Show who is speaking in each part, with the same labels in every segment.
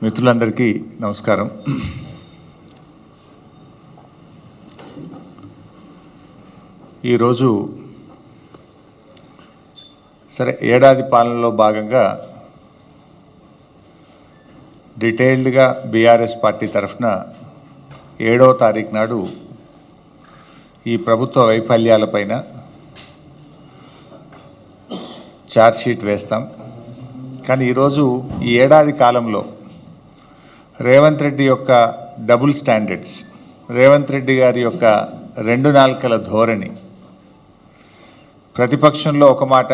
Speaker 1: మిత్రులందరికీ నమస్కారం. ఈరోజు సరే ఏడాది పాలనలో భాగంగా డీటెయిల్డ్గా బీఆర్ఎస్ పార్టీ తరఫున 7వ తారీఖు నాడు ఈ ప్రభుత్వ వైఫల్యాలపైన ఛార్జ్షీట్ వేస్తాం. కానీ ఈరోజు ఈ ఏడాది కాలంలో రేవంత్ రెడ్డి యొక్క డబుల్ స్టాండర్డ్స్, రేవంత్ రెడ్డి గారి యొక్క 2 నాల్కల ధోరణి, ప్రతిపక్షంలో ఒక మాట,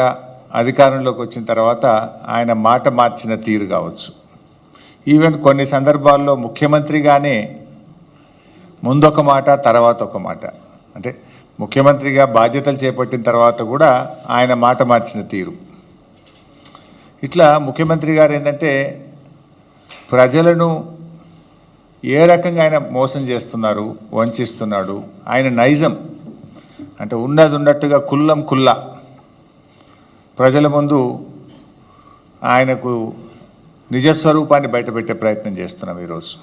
Speaker 1: అధికారంలోకి వచ్చిన తర్వాత ఆయన మాట మార్చిన తీరు కావచ్చు. ఈవెన్ కొన్ని సందర్భాల్లో ముఖ్యమంత్రిగానే ముందొక మాట తర్వాత ఒక మాట, అంటే ముఖ్యమంత్రిగా బాధ్యతలు చేపట్టిన తర్వాత కూడా ఆయన మాట మార్చిన తీరు. ఇట్లా ముఖ్యమంత్రి గారు ఏంటంటే ప్రజలను ఏ రకంగా ఆయన మోసం చేస్తున్నారు, వంచిస్తున్నాడు, ఆయన నైజం అంటే ఉన్నది ఉన్నట్టుగా కుల్లం కుల్లా ప్రజల ముందు ఆయనకు నిజస్వరూపాన్ని బయటపెట్టే ప్రయత్నం చేస్తున్నాం. ఈరోజు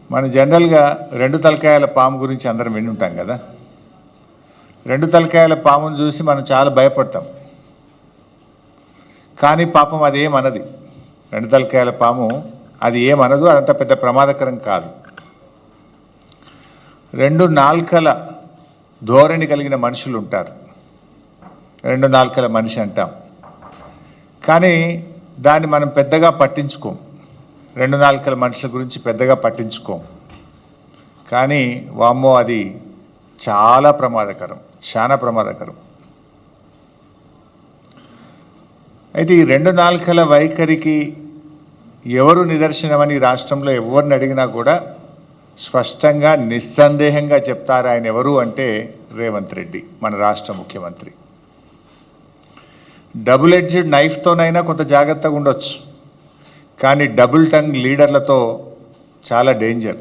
Speaker 1: మనం జనరల్గా 2 తలకాయల పాము గురించి అందరం విని ఉంటాం కదా. 2 తలకాయల పామును చూసి మనం చాలా భయపడతాం. కానీ పాపం అది ఏమనది. 2 తలకాయల పాము అది ఏమనదు, అదంత పెద్ద ప్రమాదకరం కాదు. 2 నాల్కల ధోరణి కలిగిన మనుషులు ఉంటారు. 2 నాల్కల మనిషి అంటాం, కానీ దాన్ని మనం పెద్దగా పట్టించుకోం. 2 నాల్కల మనుషుల గురించి పెద్దగా పట్టించుకోం. కానీ వామ్మో అది చాలా ప్రమాదకరం, చాలా ప్రమాదకరం. అయితే ఈ 2 నాల్కల వైఖరికి ఎవరు నిదర్శనమని రాష్ట్రంలో ఎవరిని అడిగినా కూడా స్పష్టంగా నిస్సందేహంగా చెప్తారు ఆయన ఎవరు అంటే రేవంత్ రెడ్డి, మన రాష్ట్ర ముఖ్యమంత్రి. డబుల్ ఎడ్జ్డ్ నైఫ్తోనైనా కొంత జాగ్రత్తగా ఉండొచ్చు, కానీ డబుల్ టంగ్ లీడర్లతో చాలా డేంజర్.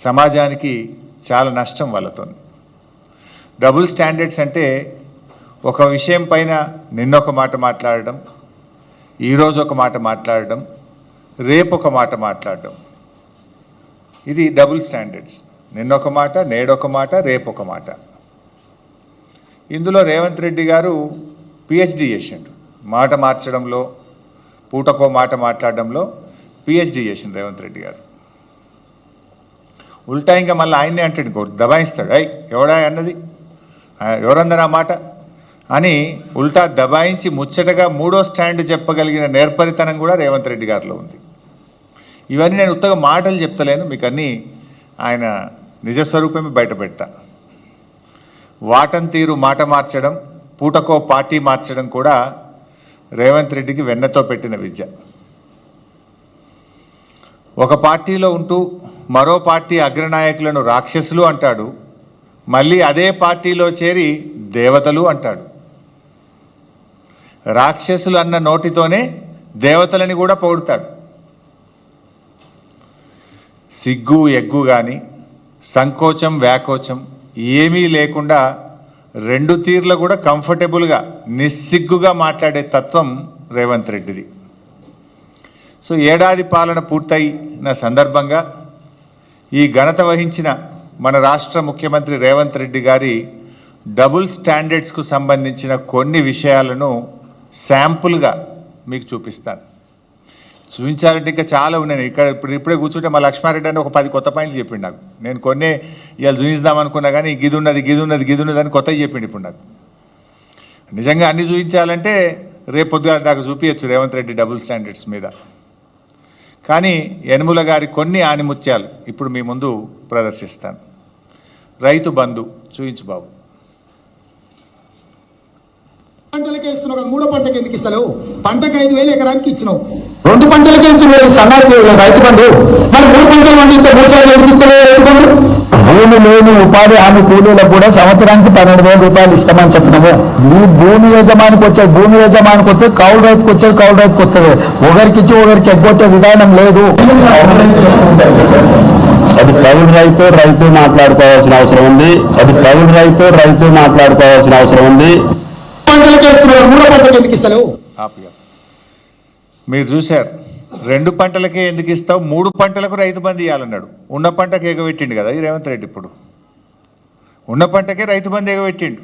Speaker 1: సమాజానికి చాలా నష్టం వాళ్ళతో. డబుల్ స్టాండర్డ్స్ అంటే ఒక విషయం పైన నిన్నొక మాట మాట్లాడడం, ఈరోజు ఒక మాట మాట్లాడడం, రేపు ఒక మాట మాట్లాడడం, ఇది డబుల్ స్టాండర్డ్స్. నిన్నొక మాట, నేడొక మాట, రేపు ఒక మాట. ఇందులో రేవంత్ రెడ్డి గారు పిహెచ్డి చేసిండు. మాట మార్చడంలో, పూటకో మాట మాట్లాడడంలో పిహెచ్డి చేసిండు రేవంత్ రెడ్డి గారు. ఉల్టా ఇంకా మళ్ళీ ఆయన్నే అంటాడు, దబాయిస్తాడు. ఎవడా అన్నది, ఎవరన్నారు ఆ మాట అని ఉల్టా దబాయించి ముచ్చటగా 3వ స్టాండ్ చెప్పగలిగిన నేర్పరితనం కూడా రేవంత్ రెడ్డి గారిలో ఉంది. ఇవన్నీ నేను ఉత్తగా మాటలు చెప్తలేను, మీకు అన్నీ ఆయన నిజస్వరూపమే బయట పెడతా. వాటం తీరు మాట మార్చడం, పూటకో పార్టీ మార్చడం కూడా రేవంత్ రెడ్డికి వెన్నతో పెట్టిన విద్య. ఒక పార్టీలో ఉంటూ మరో పార్టీ అగ్రనాయకులను రాక్షసులు అంటాడు, మళ్ళీ అదే పార్టీలో చేరి దేవతలు అంటాడు. రాక్షసులు అన్న నోటితోనే దేవతలని కూడా పొగుడతాడు. సిగ్గు ఎగ్గు కానీ సంకోచం వ్యాకోచం ఏమీ లేకుండా 2 తీర్లు కూడా కంఫర్టబుల్గా నిస్సిగ్గుగా మాట్లాడే తత్వం రేవంత్ రెడ్డిది. సో ఏడాది పాలన పూర్తయిన సందర్భంగా ఈ ఘనత వహించిన మన రాష్ట్ర ముఖ్యమంత్రి రేవంత్ రెడ్డి గారి డబుల్ స్టాండర్డ్స్కు సంబంధించిన కొన్ని విషయాలను శాంపుల్గా మీకు చూపిస్తాను. చూపించాలంటే ఇంకా చాలా ఉన్నాయి. ఇప్పుడే కూర్చుంటే మా లక్ష్మారెడ్డి అని ఒక 10 కొత్త పాయింట్లు చెప్పిండు నాకు. నేను కొన్ని ఇవాళ చూపిద్దాం అనుకున్నా, కానీ గిది ఉన్నది అని కొత్తవి చెప్పిండు ఇప్పుడు నాకు. నిజంగా అన్ని చూపించాలంటే రేపు పొద్దుగా దాకా చూపించచ్చు రేవంత్ రెడ్డి డబుల్ స్టాండర్డ్స్ మీద. కానీ యనుమల గారి కొన్ని ఆనిముత్యాలు ఇప్పుడు మీ ముందు ప్రదర్శిస్తాను. రైతు బంధు చూపించు బాబు.
Speaker 2: పంటలకే ఇస్తున్నావు కదా, 3వ పంటకి ఎందుకు ఇస్తలేవు? పంటకు 5,000 ఎకరానికి ఇచ్చినావు, 2 పంటలకే ఇచ్చిన సన్నాసి రైతు బంధు. మరి 3 పంటలు పండిస్తే 3 సార్లు ఎదిగిస్తలేవు రైతు బంధు. భూమి లేని ఉపాధి హామీ కూలీలకు కూడా సంవత్సరానికి 12,000 రూపాయలు ఇస్తామని చెప్పినాము. ఈ భూమి యజమానికి వస్తే కౌలు రైతుకు వచ్చేది కౌలు రైతుకు వస్తుంది. ఒకరికి ఇచ్చి ఒకరికి ఎగ్గొట్టే విధానం లేదు. అది కౌలు రైతు మాట్లాడుకోవాల్సిన అవసరం ఉంది. పంటలకు వేస్తున్నారు, 3వ పంటకి ఎందుకు ఇస్తలేవు?
Speaker 1: మీరు చూశారు, 2 పంటలకే ఎందుకు ఇస్తావు, 3 పంటలకు రైతు బంధు ఇవ్వాలన్నాడు. ఉన్న పంటకు ఎగబెట్టిండు కదా ఈ రేవంత్ రెడ్డి. ఇప్పుడు ఉన్న పంటకే రైతు బంధు ఎగబెట్టిండు.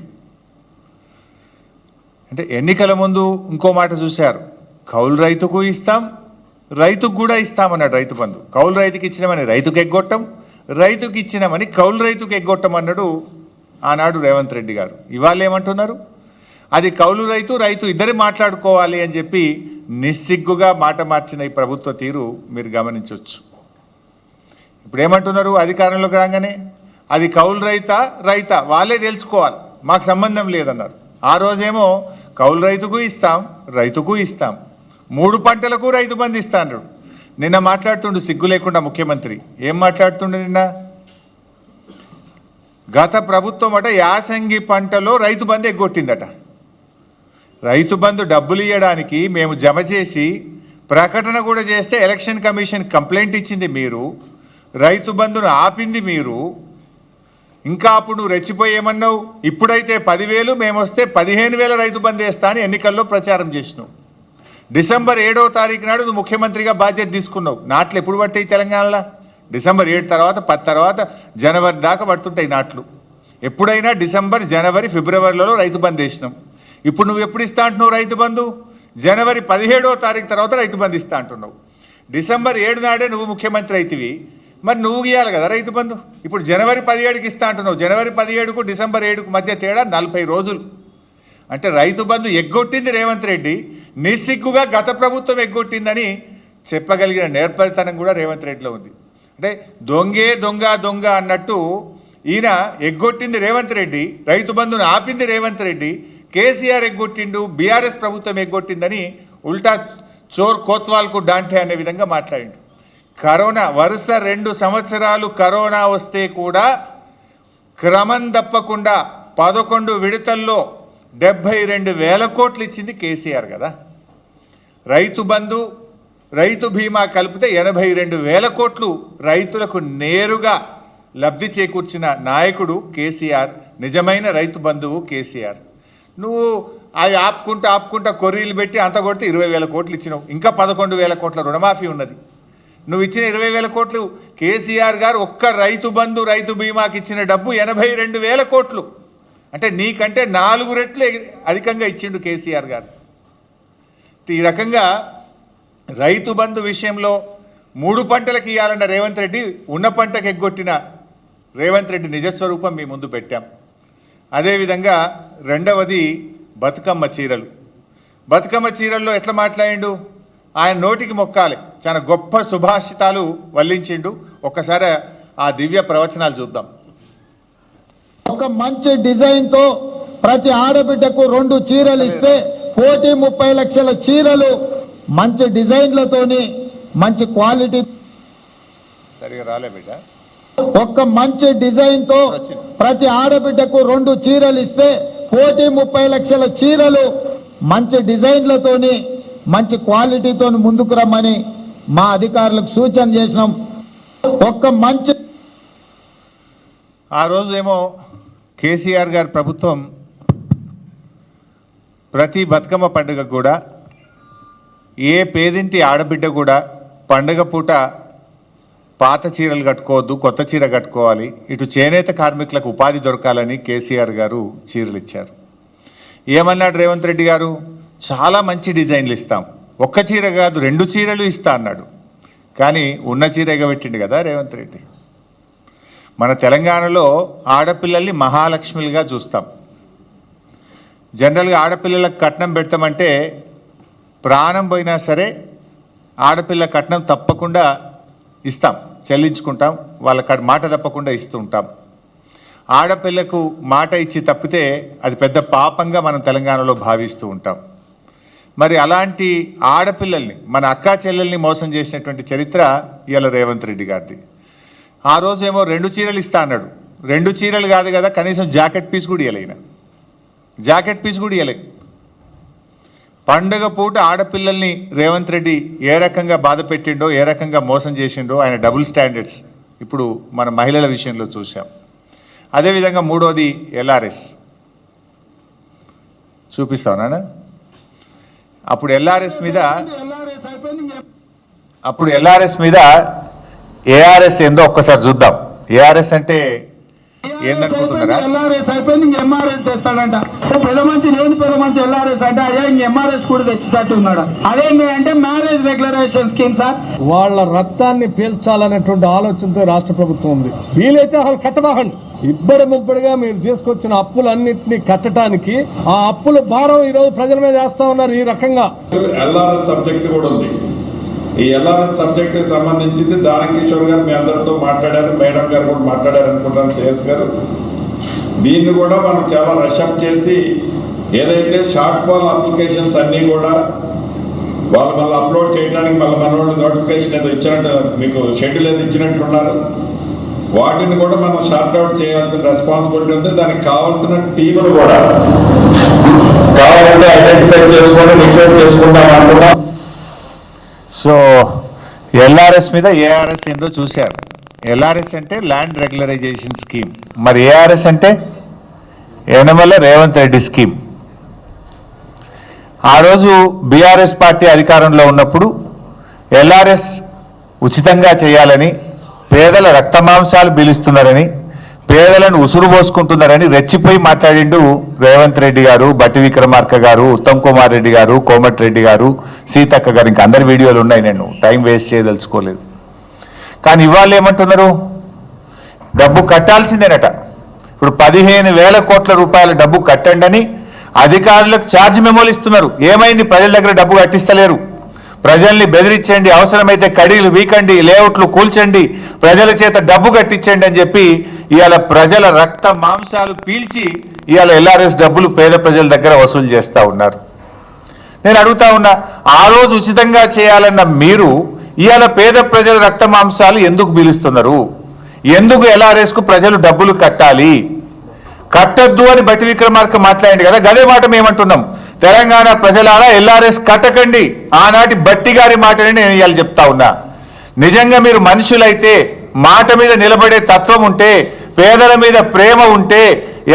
Speaker 1: అంటే ఎన్నికల ముందు ఇంకో మాట చూశారు, కౌలు రైతుకు ఇస్తాం, రైతుకు కూడా ఇస్తామన్నాడు రైతు బంధు. కౌలు రైతుకి ఇచ్చినామని రైతుకు ఎగ్గొట్టం, రైతుకి ఇచ్చినామని కౌలు రైతుకు ఎగ్గొట్టం అన్నాడు ఆనాడు రేవంత్ రెడ్డి గారు. ఇవాళ ఏమంటున్నారు, అది కౌలు రైతు రైతు ఇద్దరు మాట్లాడుకోవాలి అని చెప్పి నిస్సిగ్గుగా మాట మార్చిన ఈ ప్రభుత్వ తీరు మీరు గమనించవచ్చు. ఇప్పుడు ఏమంటున్నారు, అధికారంలోకి రాగానే అది కౌలు రైతా వాళ్ళే తెలుసుకోవాలి, మాకు సంబంధం లేదన్నారు. ఆ రోజేమో కౌలు రైతుకు ఇస్తాం, రైతుకు ఇస్తాం, 3 పంటలకు రైతు బంధు ఇస్తా అన్నాడు. నిన్న మాట్లాడుతుండు సిగ్గు లేకుండా ముఖ్యమంత్రి. ఏం మాట్లాడుతుండు నిన్న, గత ప్రభుత్వం అట యాసంగి పంటలో రైతు బంధు ఎగ్గొట్టిందట. రైతు బంధు డబ్బులు ఇవ్వడానికి మేము జమ చేసి ప్రకటన కూడా చేస్తే ఎలక్షన్ కమిషన్ కంప్లైంట్ ఇచ్చింది మీరు, రైతు బంధును ఆపింది మీరు. ఇంకా అప్పుడు నువ్వు రెచ్చిపోయేమన్నావు, ఇప్పుడైతే 10,000 మేము వస్తే 15,000 రైతు బంధు వేస్తా అని ఎన్నికల్లో ప్రచారం చేసినావు. డిసెంబర్ 7వ తారీఖు నాడు నువ్వు ముఖ్యమంత్రిగా బాధ్యత తీసుకున్నావు. నాట్లు ఎప్పుడు పడతాయి తెలంగాణలో, డిసెంబర్ 7 తర్వాత 10 తర్వాత జనవరి దాకా పడుతుంటాయి నాట్లు. ఎప్పుడైనా డిసెంబర్, జనవరి, ఫిబ్రవరిలో రైతు బంధు వేసినాం. ఇప్పుడు నువ్వు ఎప్పుడు ఇస్తా అంటున్నావు రైతు బంధు, జనవరి 17వ తారీఖు తర్వాత రైతు బంధు ఇస్తా అంటున్నావు. డిసెంబర్ 7 నాడే నువ్వు ముఖ్యమంత్రి అవుతివి, మరి నువ్వు ఇవ్వాలి కదా రైతు బంధు. ఇప్పుడు జనవరి 17కి ఇస్తా అంటున్నావు. జనవరి 17కు డిసెంబర్ 7కు మధ్య తేడా 40 రోజులు. అంటే రైతు బంధు ఎగ్గొట్టింది రేవంత్ రెడ్డి, నిస్సిగ్గుగా గత ప్రభుత్వం ఎగ్గొట్టిందని చెప్పగలిగిన నేర్పరితనం కూడా రేవంత్ రెడ్డిలో ఉంది. అంటే దొంగే దొంగ అన్నట్టు ఈయన ఎగ్గొట్టింది రేవంత్ రెడ్డి, రైతు బంధును ఆపింది రేవంత్ రెడ్డి, కేసీఆర్ ఎగ్గొట్టిండు, బీఆర్ఎస్ ప్రభుత్వం ఎగ్గొట్టిందని ఉల్టా చోర్ కోత్వాల్కు డాంటే అనే విధంగా మాట్లాడిండు. కరోనా వరుస 2 సంవత్సరాలు కరోనా వస్తే కూడా క్రమం తప్పకుండా 11 విడతల్లో 72,000 కోట్లు ఇచ్చింది కేసీఆర్ కదా. రైతు బంధు, రైతు బీమా కలిపితే 82,000 కోట్లు రైతులకు నేరుగా లబ్ధి చేకూర్చిన నాయకుడు కేసీఆర్, నిజమైన రైతు బంధువు కేసీఆర్. నువ్వు అవి ఆపుకుంటా కొర్రీలు పెట్టి అంత కొడితే 20,000 కోట్లు ఇచ్చినావు. ఇంకా 11,000 కోట్ల రుణమాఫీ ఉన్నది. నువ్వు ఇచ్చిన 20,000 కోట్లు కేసీఆర్ గారు ఒక్క రైతు బంధు, రైతు బీమాకి ఇచ్చిన డబ్బు 82,000 కోట్లు. అంటే నీకంటే 4 రెట్లు అధికంగా ఇచ్చిండు కేసీఆర్ గారు. ఈ రకంగా రైతు బంధు విషయంలో 3 పంటలకు ఇవ్వాలన్న రేవంత్ రెడ్డి, ఉన్న పంటకు ఎగ్గొట్టిన రేవంత్ రెడ్డి నిజస్వరూపం మీ ముందు పెట్టాం. అదేవిధంగా రెండవది బతుకమ్మ చీరలు. బతుకమ్మ చీరల్లో ఎట్లా మాట్లాడిండు, ఆయన నోటికి మొక్కాలి, చాలా గొప్ప సుభాషితాలు వల్లించిండు. ఒక్కసారి ఆ దివ్య ప్రవచనాలు చూద్దాం.
Speaker 2: ఒక మంచి డిజైన్తో ప్రతి ఆడబిడ్డకు 2 చీరలు ఇస్తే 30 లక్షల చీరలు మంచి డిజైన్లతోని మంచి క్వాలిటీ.
Speaker 1: సరిగా రాలే బిడ్డ.
Speaker 2: ఒక్క మంచి డిజైన్తో ప్రతి ఆడబిడ్డకు 2 చీరలు ఇస్తే 30 లక్షల చీరలు మంచి డిజైన్లతోని మంచి క్వాలిటీతో ముందుకు రమ్మని మా అధికారులకు సూచన చేసినాం. ఒక్క మంచి
Speaker 1: ఆ రోజు ఏమో కేసీఆర్ గారి ప్రభుత్వం ప్రతి బతుకమ్మ పండుగ కూడా ఏ పేదింటి ఆడబిడ్డ కూడా పండుగ పూట పాత చీరలు కట్టుకోవద్దు, కొత్త చీర కట్టుకోవాలి, ఇటు చేనేత కార్మికులకు ఉపాధి దొరకాలని కేసీఆర్ గారు చీరలు ఇచ్చారు. ఏమన్నాడు రేవంత్ రెడ్డి గారు, చాలా మంచి డిజైన్లు ఇస్తాం, ఒక్క చీర కాదు 2 చీరలు ఇస్తా అన్నాడు. కానీ ఉన్న చీర ఎగబెట్టిండు కదా రేవంత్ రెడ్డి. మన తెలంగాణలో ఆడపిల్లల్ని మహాలక్ష్మిలుగా చూస్తాం. జనరల్గా ఆడపిల్లలకు కట్నం పెడతామంటే ప్రాణం పోయినా సరే ఆడపిల్ల కట్నం తప్పకుండా ఇస్తాం, చెల్లించుకుంటాం, వాళ్ళ మాట తప్పకుండా ఇస్తూ ఉంటాం. ఆడపిల్లకు మాట ఇచ్చి తప్పితే అది పెద్ద పాపంగా మనం తెలంగాణలో భావిస్తూ ఉంటాం. మరి అలాంటి ఆడపిల్లల్ని, మన అక్కా చెల్లెల్ని మోసం చేసినటువంటి చరిత్ర ఇవాళ రేవంత్ రెడ్డి గారిది. ఆ రోజేమో 2 చీరలు ఇస్తా అన్నాడు. 2 చీరలు కాదు కదా, కనీసం జాకెట్ పీస్ కూడా ఇవ్వలేన, జాకెట్ పీస్ కూడా ఇవ్వలే. పండుగ పూట ఆడపిల్లల్ని రేవంత్ రెడ్డి ఏ రకంగా బాధ పెట్టిండో, ఏ రకంగా మోసం చేసిండో ఆయన డబుల్ స్టాండర్డ్స్ ఇప్పుడు మన మహిళల విషయంలో చూసాం. అదేవిధంగా మూడోది ఎల్ఆర్ఎస్ చూపిస్తావు నాన్న. అప్పుడు ఎల్ఆర్ఎస్ మీద అప్పుడు ఎల్ఆర్ఎస్ మీద ఏఆర్ఎస్ ఏందో ఒక్కసారి చూద్దాం. ఏఆర్ఎస్ అంటే ఏందనుకుంటున్నారా?
Speaker 2: ఎల్ఆర్ఎస్ అయిపోయింది, ఇంక ఎంఆర్ఎస్ తెస్తాడంట. పెద్ద మంచి లేదు, పెద్ద మంచి ఎల్ఆర్ఎస్ అంటే అదే ఇంక ఎంఆర్ఎస్ కూడా తెచ్చేటట్టు ఉన్నాడు. అదేంటి అంటే మ్యారేజ్ రెగ్యులరైజేషన్ స్కీమ్ సార్.
Speaker 3: వాళ్ళ రక్తాన్ని పీల్చాలనేటువంటి ఆలోచనతో రాష్ట్ర ప్రభుత్వం ఉంది. వీలైతే అసలు కట్టబాకండి. ఇబ్బడి ముబ్బడిగా మీరు తీసుకొచ్చిన అప్పులన్నింటినీ కట్టడానికి ఆ అప్పుల భారం ఈ రోజు ప్రజల మీద వేస్తా ఉన్నారు. ఈ రకంగా
Speaker 4: ఎల్ఆర్ఎస్ సబ్జెక్ట్ కూడా ఉంది. ఈ ఎల్ఆర్ఎస్ సబ్జెక్ట్ కి సంబంధించింది దానకిషోర్ గారు మీ అందరితో మాట్లాడారు, మేడం గారు కూడా మాట్లాడారు అనుకుంటాను, సిఎస్ గారు. దీన్ని కూడా మనం చాలా రషప్ చేసి ఏదైతే షార్ట్ ఫాల్ అప్లికేషన్స్ అన్నీ కూడా వాళ్ళు మళ్ళీ అప్లోడ్ చేయడానికి మళ్ళీ మన వాళ్ళు నోటిఫికేషన్ ఏదో ఇచ్చినట్టు, మీకు షెడ్యూల్ ఏదో ఇచ్చినట్లున్నారు, వాటిని కూడా మనం షార్ట్ అవుట్ చేయాల్సిన రెస్పాన్సిబిలిటీ ఉంది. దానికి కావాల్సిన టీములు కూడా కావాలంటే ఐడెంటిఫై చేసుకొని రిక్రూట్ చేసుకుంటాం అనుకున్నాం.
Speaker 1: సో ఎల్ఆర్ఎస్ మీద ఏఆర్ఎస్ ఏందో చూశారు. ఎల్ఆర్ఎస్ అంటే ల్యాండ్ రెగ్యులరైజేషన్ స్కీమ్, మరి ఏఆర్ఎస్ అంటే యనమల రేవంత్ రెడ్డి స్కీమ్. ఆ రోజు బీఆర్ఎస్ పార్టీ అధికారంలో ఉన్నప్పుడు ఎల్ఆర్ఎస్ ఉచితంగా చేయాలని, పేదల రక్తమాంసాలు పీలుస్తున్నారని, పేదలను ఉసురు పోసుకుంటున్నారని రెచ్చిపోయి మాట్లాడిండు రేవంత్ రెడ్డి గారు, బట్టి విక్రమార్క గారు, ఉత్తమ్ కుమార్ రెడ్డి గారు, కోమటిరెడ్డి గారు, సీతక్క గారు. ఇంకా అందరి వీడియోలు ఉన్నాయి, నేను టైం వేస్ట్ చేయదలుచుకోలేదు. కానీ ఇవాళ ఏమంటున్నారు? డబ్బు కట్టాల్సిందేనట. ఇప్పుడు 15,000 కోట్ల రూపాయల డబ్బు కట్టండి అని అధికారులకు ఛార్జ్ మెమోలు ఇస్తున్నారు. ఏమైంది? ప్రజల దగ్గర డబ్బు కట్టిస్తలేరు. ప్రజల్ని బెదిరించండి, అవసరమైతే కడీలు వీకండి, లేఅవుట్లు కూల్చండి, ప్రజల చేత డబ్బు కట్టించండి అని చెప్పి ఇవాళ ప్రజల రక్త మాంసాలు పీల్చి ఇవాళ ఎల్ఆర్ఎస్ డబ్బులు పేద ప్రజల దగ్గర వసూలు చేస్తూ ఉన్నారు. నేను అడుగుతా ఉన్నా, ఆ రోజు ఉచితంగా చేయాలన్న మీరు ఇవాళ పేద ప్రజల రక్త మాంసాలు ఎందుకు పీలుస్తున్నారు? ఎందుకు ఎల్ఆర్ఎస్కు ప్రజలు డబ్బులు కట్టాలి? కట్టద్దు అని బట్టి విక్రమార్క మాట్లాడింది కదా, గదే మాట మేమంటున్నాం. తెలంగాణ ప్రజలారా ఎల్ఆర్ఎస్ కట్టకండి. ఆనాటి బట్టి గారి మాటని నేను ఇవాళ చెప్తా ఉన్నా. నిజంగా మీరు మనుషులైతే, మాట మీద నిలబడే తత్వం ఉంటే, పేదల మీద ప్రేమ ఉంటే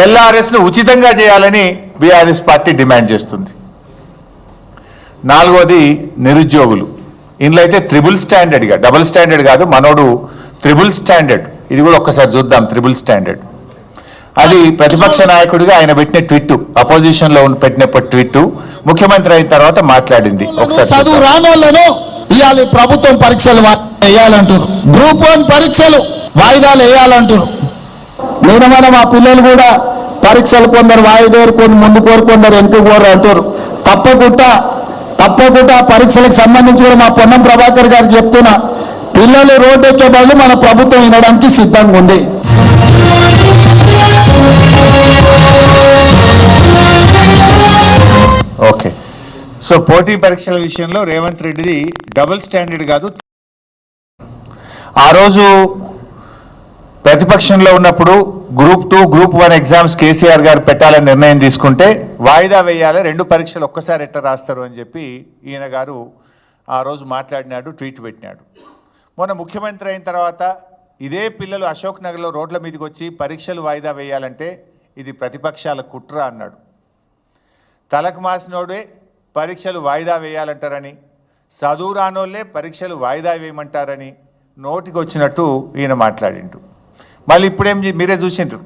Speaker 1: ఎల్ఆర్ఎస్ను ఉచితంగా చేయాలని బీఆర్ఎస్ పార్టీ డిమాండ్ చేస్తుంది. 4వది నిరుద్యోగులు. ఇందులో అయితే త్రిబుల్ స్టాండర్డ్గా, డబుల్ స్టాండర్డ్ కాదు, మనోడు త్రిబుల్ స్టాండర్డ్. ఇది కూడా ఒక్కసారి చూద్దాం. త్రిబుల్ స్టాండర్డ్ అది ప్రతిపక్ష నాయకుడిగా ఆయన పెట్టిన ట్వీట్, అపోజిషన్ లో పెట్టినప్పుడు ట్వీట్, ముఖ్యమంత్రి అయిన తర్వాత మాట్లాడింది. ఒకసారి
Speaker 2: చదువు రానోళ్లను ఇవాళ ప్రభుత్వం పరీక్షలు వేయాలంటారు, గ్రూప్ 1 పరీక్షలు వాయిదాలు వేయాలంటారు. నేను మా పిల్లలు కూడా పరీక్షలు కొందరు వాయిదారు, కొన్ని ముందు కోరు, కొందరు వెనుక కోరు అంటారు. తప్పకుండా పరీక్షలకు సంబంధించి కూడా మా పొన్నం ప్రభాకర్ గారికి చెప్తున్నా, పిల్లలు రోడ్డు ఎక్కే బదులు మన ప్రభుత్వం వినడానికి సిద్ధంగా ఉంది.
Speaker 1: ఓకే. సో పోటీ పరీక్షల విషయంలో రేవంత్ రెడ్డిది డబుల్ స్టాండర్డ్ కాదు. ఆ రోజు ప్రతిపక్షంలో ఉన్నప్పుడు గ్రూప్ 2, గ్రూప్ 1 ఎగ్జామ్స్ కేసీఆర్ గారు పెట్టాలని నిర్ణయం తీసుకుంటే వాయిదా వేయాలి, 2 పరీక్షలు ఒక్కసారి ఎట్లా రాస్తారు అని చెప్పి ఈయన గారు ఆ రోజు మాట్లాడినాడు, ట్వీట్ పెట్టినాడు. మొన్న ముఖ్యమంత్రి అయిన తర్వాత ఇదే పిల్లలు అశోక్ నగర్లో రోడ్ల మీదకి వచ్చి పరీక్షలు వాయిదా వేయాలంటే ఇది ప్రతిపక్షాల కుట్ర అన్నాడు. తలకు మాసినోడే పరీక్షలు వాయిదా వేయాలంటారని, చదువు రానోళ్ళే పరీక్షలు వాయిదా వేయమంటారని నోటికి వచ్చినట్టు ఈయన మాట్లాడిండు. మళ్ళీ ఇప్పుడేం మీరే చూసిండ్రు,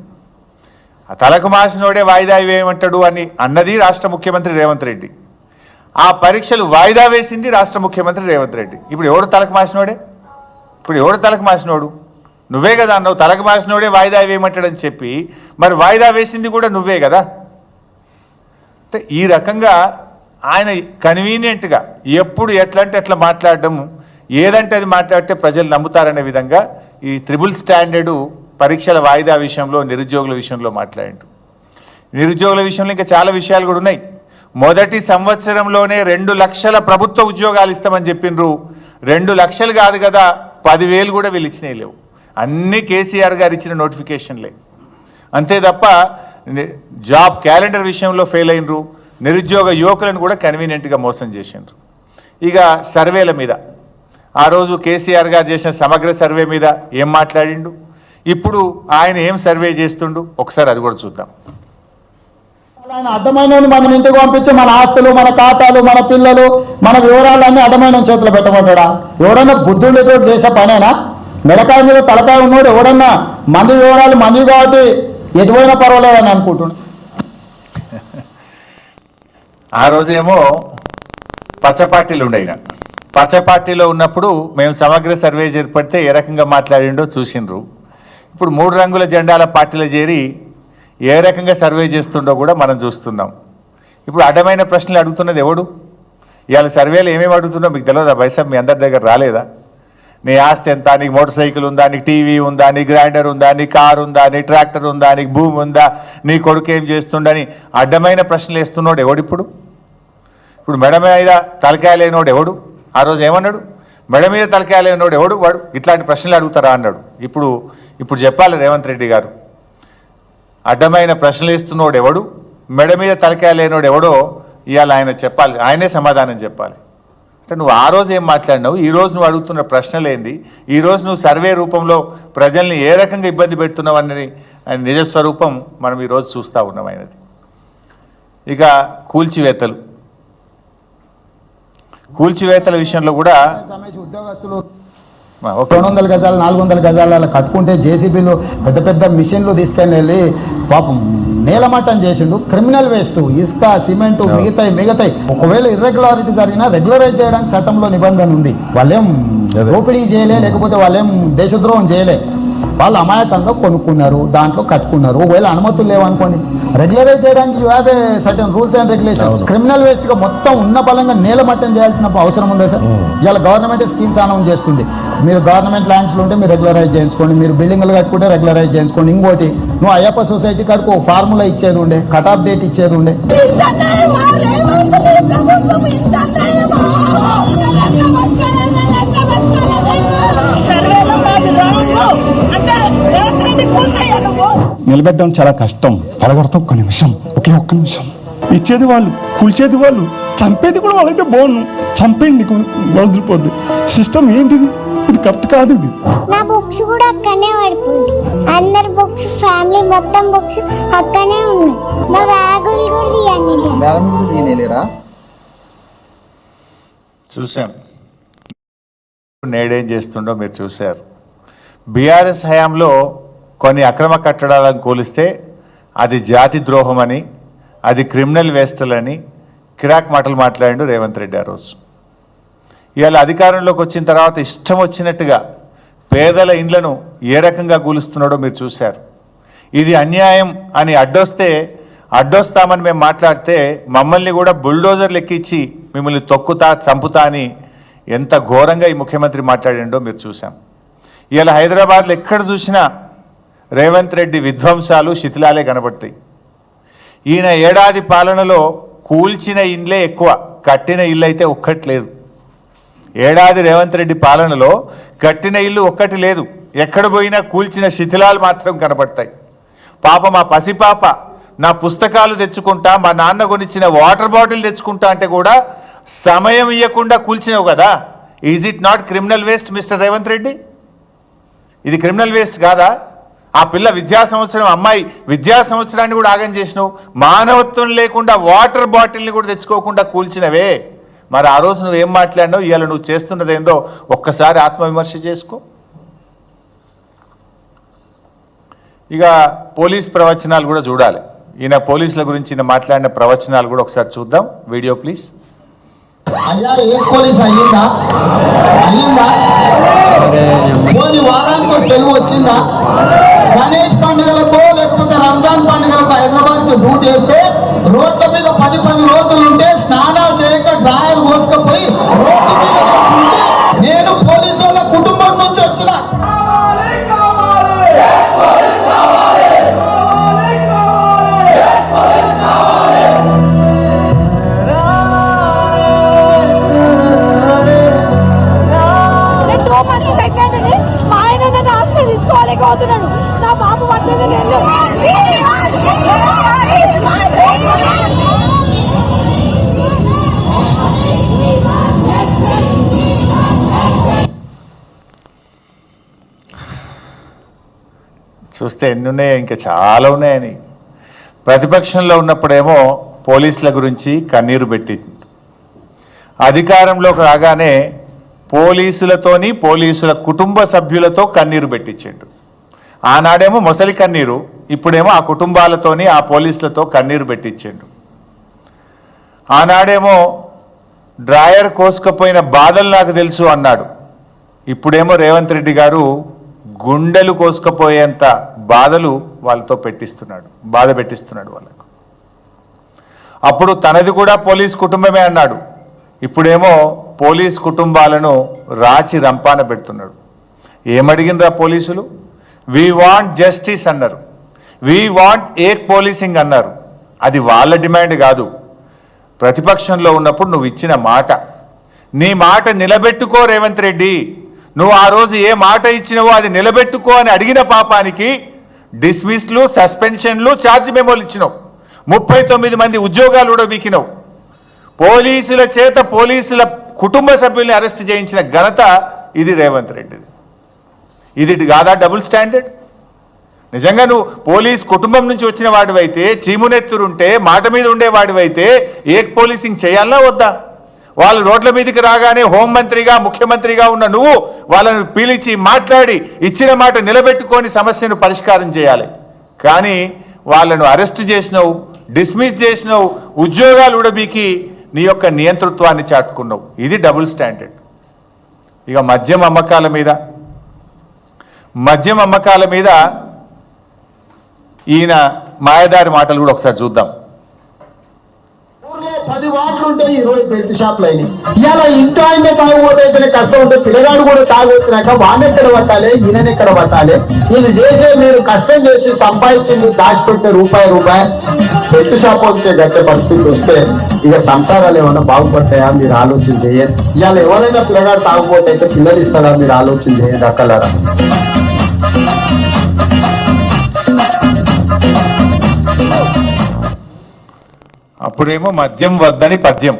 Speaker 1: ఆ తలకు మాసినోడే వాయిదా వేయమంటాడు అని అన్నది రాష్ట్ర ముఖ్యమంత్రి రేవంత్ రెడ్డి. ఆ పరీక్షలు వాయిదా వేసింది రాష్ట్ర ముఖ్యమంత్రి రేవంత్ రెడ్డి. ఇప్పుడు ఎవడు తలకు మాసినోడే? ఇప్పుడు ఎవడు తలకు మాసినోడు? నువ్వే కదా అన్నావు, తలకు మాసినోడే వాయిదా వేయమంటాడని చెప్పి. మరి వాయిదా వేసింది కూడా నువ్వే కదా. అంటే ఈ రకంగా ఆయన కన్వీనియంట్గా ఎప్పుడు ఎట్లా అంటే ఎట్లా మాట్లాడడం, ఏదంటే అది మాట్లాడితే ప్రజలు నమ్ముతారనే విధంగా ఈ త్రిబుల్ స్టాండర్డు పరీక్షల వాయిదా విషయంలో, నిరుద్యోగుల విషయంలో మాట్లాడిండు. నిరుద్యోగుల విషయంలో ఇంకా చాలా విషయాలు కూడా ఉన్నాయి. మొదటి సంవత్సరంలోనే 2 లక్షల ప్రభుత్వ ఉద్యోగాలు ఇస్తామని చెప్పిండ్రు. 2 లక్షలు కాదు కదా, 10,000 కూడా వీళ్ళు ఇచ్చినాయి లేవు. అన్నీ కేసీఆర్ గారు ఇచ్చిన నోటిఫికేషన్లే. అంతే తప్ప జాబ్ క్యాలెండర్ విషయంలో ఫెయిల్ అయినరు. నిరుద్యోగ యువకులను కూడా కన్వీనియంట్గా మోసం చేసిండ్రు. ఇక సర్వేల మీద ఆ రోజు కేసీఆర్ గారు చేసిన సమగ్ర సర్వే మీద ఏం మాట్లాడిండు, ఇప్పుడు ఆయన ఏం సర్వే చేస్తుండు ఒకసారి అది కూడా చూద్దాం.
Speaker 2: ఆయన అడ్డమైన మన ఇంటికి పంపించి మన ఆస్తులు మన ఖాతాలు మన పిల్లలు మన వివరాలన్నీ అడ్డమైన చేతులు పెట్టమంటాడా? ఎవడన్నా బుద్ధుండేటోడు చేసే పనేనా? మెడకాయ మీద తలకాయ ఉన్నాడు ఎవడన్నా మంది వివరాలు మంది కాబట్టి ఎటువైనా పర్వాలేదని అనుకుంటున్నాడు.
Speaker 1: ఆ రోజేమో పచ్చ పార్టీలు ఉండయిన పచ్చ పార్టీలో ఉన్నప్పుడు మేము సమగ్ర సర్వే చేపడితే ఏ రకంగా మాట్లాడిండో చూసిండ్రు. ఇప్పుడు 3 రంగుల జెండాల పార్టీలో చేరి ఏ రకంగా సర్వే చేస్తుండో కూడా మనం చూస్తున్నాం. ఇప్పుడు అడ్డమైన ప్రశ్నలు అడుగుతున్నది ఎవడు? ఇవాళ సర్వేలు ఏమేమి అడుగుతుందో మీకు తెలియదా? బైసాబ్ మీ అందరి దగ్గర రాలేదా? నీ ఆస్తి ఎంత, నీకు మోటార్ సైకిల్ ఉందా, నీకు టీవీ ఉందా, నీ గ్రైండర్ ఉందా, నీ కారు ఉందా, నీ ట్రాక్టర్ ఉందా, నీకు భూమి ఉందా, నీ కొడుకు ఏం చేస్తుండని అడ్డమైన ప్రశ్నలు వేస్తున్నాడు ఎవడు? ఇప్పుడు మెడ మీద తలకాయ లేనోడు ఎవడు? ఆ రోజు ఏమన్నాడు? మెడ మీద తలకాయ లేనోడు ఎవడు? వాడు ఇట్లాంటి ప్రశ్నలు అడుగుతారా అన్నాడు. ఇప్పుడు చెప్పాలి రేవంత్ రెడ్డి గారు, అడ్డమైన ప్రశ్నలు ఇస్తున్నోడు ఎవడు, మెడ మీద తలకాయ లేనోడు ఎవడో ఇవాళ ఆయన చెప్పాలి, ఆయనే సమాధానం చెప్పాలి. అంటే నువ్వు ఆ రోజు ఏం మాట్లాడినావు, ఈ రోజు నువ్వు అడుగుతున్న ప్రశ్నలు ఏంది, ఈ రోజు నువ్వు సర్వే రూపంలో ప్రజల్ని ఏ రకంగా ఇబ్బంది పెడుతున్నావు అన్నది ఆయన నిజస్వరూపం మనం ఈరోజు చూస్తూ ఉన్నాం ఆయనది. ఇక కూల్చివేతల విషయంలో కూడా
Speaker 2: ఉద్యోగస్తులు 200 గజాలు 400 గజాలు అలా కట్టుకుంటే జేసీబీలు పెద్ద పెద్ద మిషన్లు తీసుకెళ్ళి పాపం నేలమట్టం చేసిండు. క్రిమినల్ వేస్ట్, ఇసుక, సిమెంటు, మిగతాయి ఒకవేళ ఇర్రెగ్యులారిటీ జరిగినా రెగ్యులరైజ్ చేయడానికి చట్టంలో నిబంధన ఉంది. వాళ్ళేం దోపిడీ చేయలే, లేకపోతే వాళ్ళేం దేశద్రోహం చేయలే. వాళ్ళు అమాయకంగా కొనుక్కున్నారు, దాంట్లో కట్టుకున్నారు. ఒకవేళ అనుమతులు లేవనుకోండి, రెగ్యులరైజ్ చేయడానికి you have a certain rules and regulations. Criminal వేస్ట్గా మొత్తం ఉన్న బలంగా నేలమట్టం చేయాల్సిన అవసరం ఉందా సార్? ఇవాళ గవర్నమెంట్ స్కీమ్స్ అనౌన్స్ చేస్తుంది. మీరు గవర్నమెంట్ ల్యాండ్స్లో ఉంటే మీరు రెగ్యులరైజ్ చేయించుకోండి, మీరు బిల్డింగ్లు కట్టుకుంటే రెగ్యులరైజ్ చేయించుకోండి. ఇంకోటి, నువ్వు అయ్యప్ప సొసైటీ కాడికి ఒక ఫార్ములా ఇచ్చేది ఉండే, కట్ ఆఫ్ డేట్ ఇచ్చేది ఉండే.
Speaker 5: నిలబెట్టడం చాలా కష్టం, పడగొడతాం ఒక్క నిమిషం, ఒక్క నిమిషం. ఇచ్చేది వాళ్ళు, కూల్చేది వాళ్ళు, చంపేది కూడా వాళ్ళైతే బాగుండు. చంపేయండి, నీకు వదిలిపోద్ది. సిస్టమ్ ఏంటిది? ఇది కరెక్ట్ కాదు. ఇది
Speaker 6: నా బుక్స్ కూడా అక్కడనే పడిపోయింది. అందరి బుక్స్, ఫ్యామిలీ మొత్తం బుక్స్ అక్కడనే ఉన్నాయి. నా బ్యాగులు కూడా తీయండి.
Speaker 1: చూసాం నేడేం చేస్తుండో మీరు చూశారు. బీఆర్ఎస్ హయాంలో కొన్ని అక్రమ కట్టడాలను కూలిస్తే అది జాతి ద్రోహం అని, అది క్రిమినల్ వేస్టలని కిరాక్ మాటలు మాట్లాడిండు రేవంత్ రెడ్డి ఆ రోజు. ఇవాళ అధికారంలోకి వచ్చిన తర్వాత ఇష్టం వచ్చినట్టుగా పేదల ఇండ్లను ఏ రకంగా కూలుస్తున్నాడో మీరు చూశారు. ఇది అన్యాయం అని అడ్డొస్తామని మేము మాట్లాడితే మమ్మల్ని కూడా బుల్డోజర్లు ఎక్కించి మిమ్మల్ని తొక్కుతా, చంపుతా అని ఎంత ఘోరంగా ఈ ముఖ్యమంత్రి మాట్లాడిండో మీరు చూసాం. ఇవాళ హైదరాబాద్లో ఎక్కడ చూసినా రేవంత్ రెడ్డి విధ్వంసాలు, శిథిలాలే కనబడతాయి. ఈయన ఏడాది పాలనలో కూల్చిన ఇండ్లే ఎక్కువ, కట్టిన ఇల్లు అయితే ఒక్కటి లేదు. ఏడాది రేవంత్ రెడ్డి పాలనలో కట్టిన ఇల్లు ఒక్కటి లేదు. ఎక్కడ పోయినా కూల్చిన శిథిలాలు మాత్రం కనబడతాయి. పాప మా పసిపాప నా పుస్తకాలు తెచ్చుకుంటా, మా నాన్న కొనిచ్చిన వాటర్ బాటిల్ తెచ్చుకుంటా అంటే కూడా సమయం ఇవ్వకుండా కూల్చినావు కదా. Is it not criminal waste mister Revanth Reddy? ఇది క్రిమినల్ వేస్ట్ కాదా? ఆ పిల్ల అమ్మాయి విద్యా సంవత్సరాన్ని కూడా ఆగం చేసినావు. మానవత్వం లేకుండా వాటర్ బాటిల్ని కూడా తెచ్చుకోకుండా కూల్చినవే. మరి ఆ రోజు నువ్వేం మాట్లాడినావు, ఇవాళ నువ్వు చేస్తున్నది ఏందో ఒక్కసారి ఆత్మవిమర్శ చేసుకో. ఇక పోలీస్ ప్రవచనాలు కూడా చూడాలి. ఈయన పోలీసుల గురించి ఈయన మాట్లాడిన ప్రవచనాలు కూడా ఒకసారి చూద్దాం. Video please.
Speaker 2: అయ్యా, ఏ పోలీస్ అయ్యిందా? పోనీ వారానికి సెలవు వచ్చిందా? గణేష్ పండుగలకో లేకపోతే రంజాన్ పండుగలకు హైదరాబాద్కి డ్యూటీ వేస్తే రోడ్ల మీద 10 రోజులు ఉంటే స్నానాలు చేయక డ్రాయర్ మోసుకపోయి రోడ్డు మీద నేను పోలీసు వాళ్ళ కుటుంబం నుంచి వచ్చిన.
Speaker 7: మా ఆయన నన్ను హాస్పిటల్ తీసుకోలేకపోతున్నాడు. నా బాబు పట్టేది నేను
Speaker 1: చూస్తే ఎన్ని ఉన్నాయో, ఇంకా చాలా ఉన్నాయని. ప్రతిపక్షంలో ఉన్నప్పుడేమో పోలీసుల గురించి కన్నీరు పెట్టి, అధికారంలోకి రాగానే పోలీసులతోని పోలీసుల కుటుంబ సభ్యులతో కన్నీరు పెట్టించిండు. ఆనాడేమో మొసలి కన్నీరు, ఇప్పుడేమో ఆ కుటుంబాలతోని ఆ పోలీసులతో కన్నీరు పెట్టించిండు. ఆనాడేమో డ్రాయర్ కోసుకపోయిన బాధలు నాకు తెలుసు అన్నాడు. ఇప్పుడేమో రేవంత్ రెడ్డి గారు గుండెలు కోసుకపోయేంత బాధలు వాళ్ళతో బాధ పెట్టిస్తున్నాడు వాళ్ళకు. అప్పుడు తనది కూడా పోలీస్ కుటుంబమే అన్నాడు. ఇప్పుడేమో పోలీస్ కుటుంబాలను రాచి రంపాన పెడుతున్నాడు. ఏమడిగినరా పోలీసులు? వీ వాంట్ జస్టిస్ అన్నారు, వీ వాంట్ ఏక్ పోలీసింగ్ అన్నారు. అది వాళ్ళ డిమాండ్ కాదు. ప్రతిపక్షంలో ఉన్నప్పుడు నువ్వు ఇచ్చిన మాట, నీ మాట నిలబెట్టుకో రేవంత్ రెడ్డి, నువ్వు ఆ రోజు ఏ మాట ఇచ్చినవో అది నిలబెట్టుకో అని అడిగిన పాపానికి డిస్మిస్లు, సస్పెన్షన్లు, ఛార్జ్ మెమోలు ఇచ్చినావు. 39 మంది ఉద్యోగాలు కూడా వీకినావు. పోలీసుల చేత పోలీసుల కుటుంబ సభ్యుల్ని అరెస్ట్ చేయించిన ఘనత ఇది రేవంత్ రెడ్డిది. ఇది కాదా డబుల్ స్టాండర్డ్? నిజంగా నువ్వు పోలీస్ కుటుంబం నుంచి వచ్చిన వాడివైతే, చీమునెత్తురుంటే, మాట మీద ఉండేవాడివైతే ఏక్ పోలీసింగ్ చేయాలా వద్దా? వాళ్ళు రోడ్ల మీదకి రాగానే హోంమంత్రిగా, ముఖ్యమంత్రిగా ఉన్న నువ్వు వాళ్ళను పిలిచి మాట్లాడి ఇచ్చిన మాట నిలబెట్టుకొని సమస్యను పరిష్కారం చేయాలి. కానీ వాళ్ళను అరెస్ట్ చేసినావు, డిస్మిస్ చేసినావు, ఉద్యోగాలు ఉడబీకి నీ యొక్క నియంతృత్వాన్ని చాటుకున్నావు. ఇది డబుల్ స్టాండర్డ్. ఇక మద్యం అమ్మకాల మీద ఈయన మాయదారి మాటలు కూడా ఒకసారి చూద్దాం.
Speaker 2: 10 వార్డులు ఉంటాయి, 20 బెల్ట్ షాపులు అయినాయి. ఇవాళ ఇంట్లో ఆయనే తాగుపోతే కష్టం ఉంటే పిల్లగాడు కూడా తాగి వచ్చినాక వాడిని ఎక్కడ పట్టాలి, ఈయనని ఎక్కడ పట్టాలి? వీళ్ళు చేసే, మీరు కష్టం చేసి సంపాదించింది దాచిపెట్టే రూపాయి బెల్ట్ షాప్ ఉంటే గట్టే పరిస్థితి వస్తే ఇక సంసారాలు ఏమైనా బాగుపడతాయా? మీరు ఆలోచన చేయండి. ఇవాళ ఎవరైనా పిల్లగాడు తాగుపోతే అయితే పిల్లలు ఇస్తారా? మీరు ఆలోచన చేయండి అక్కలారా.
Speaker 1: అప్పుడేమో మద్యం వద్దని పద్యం,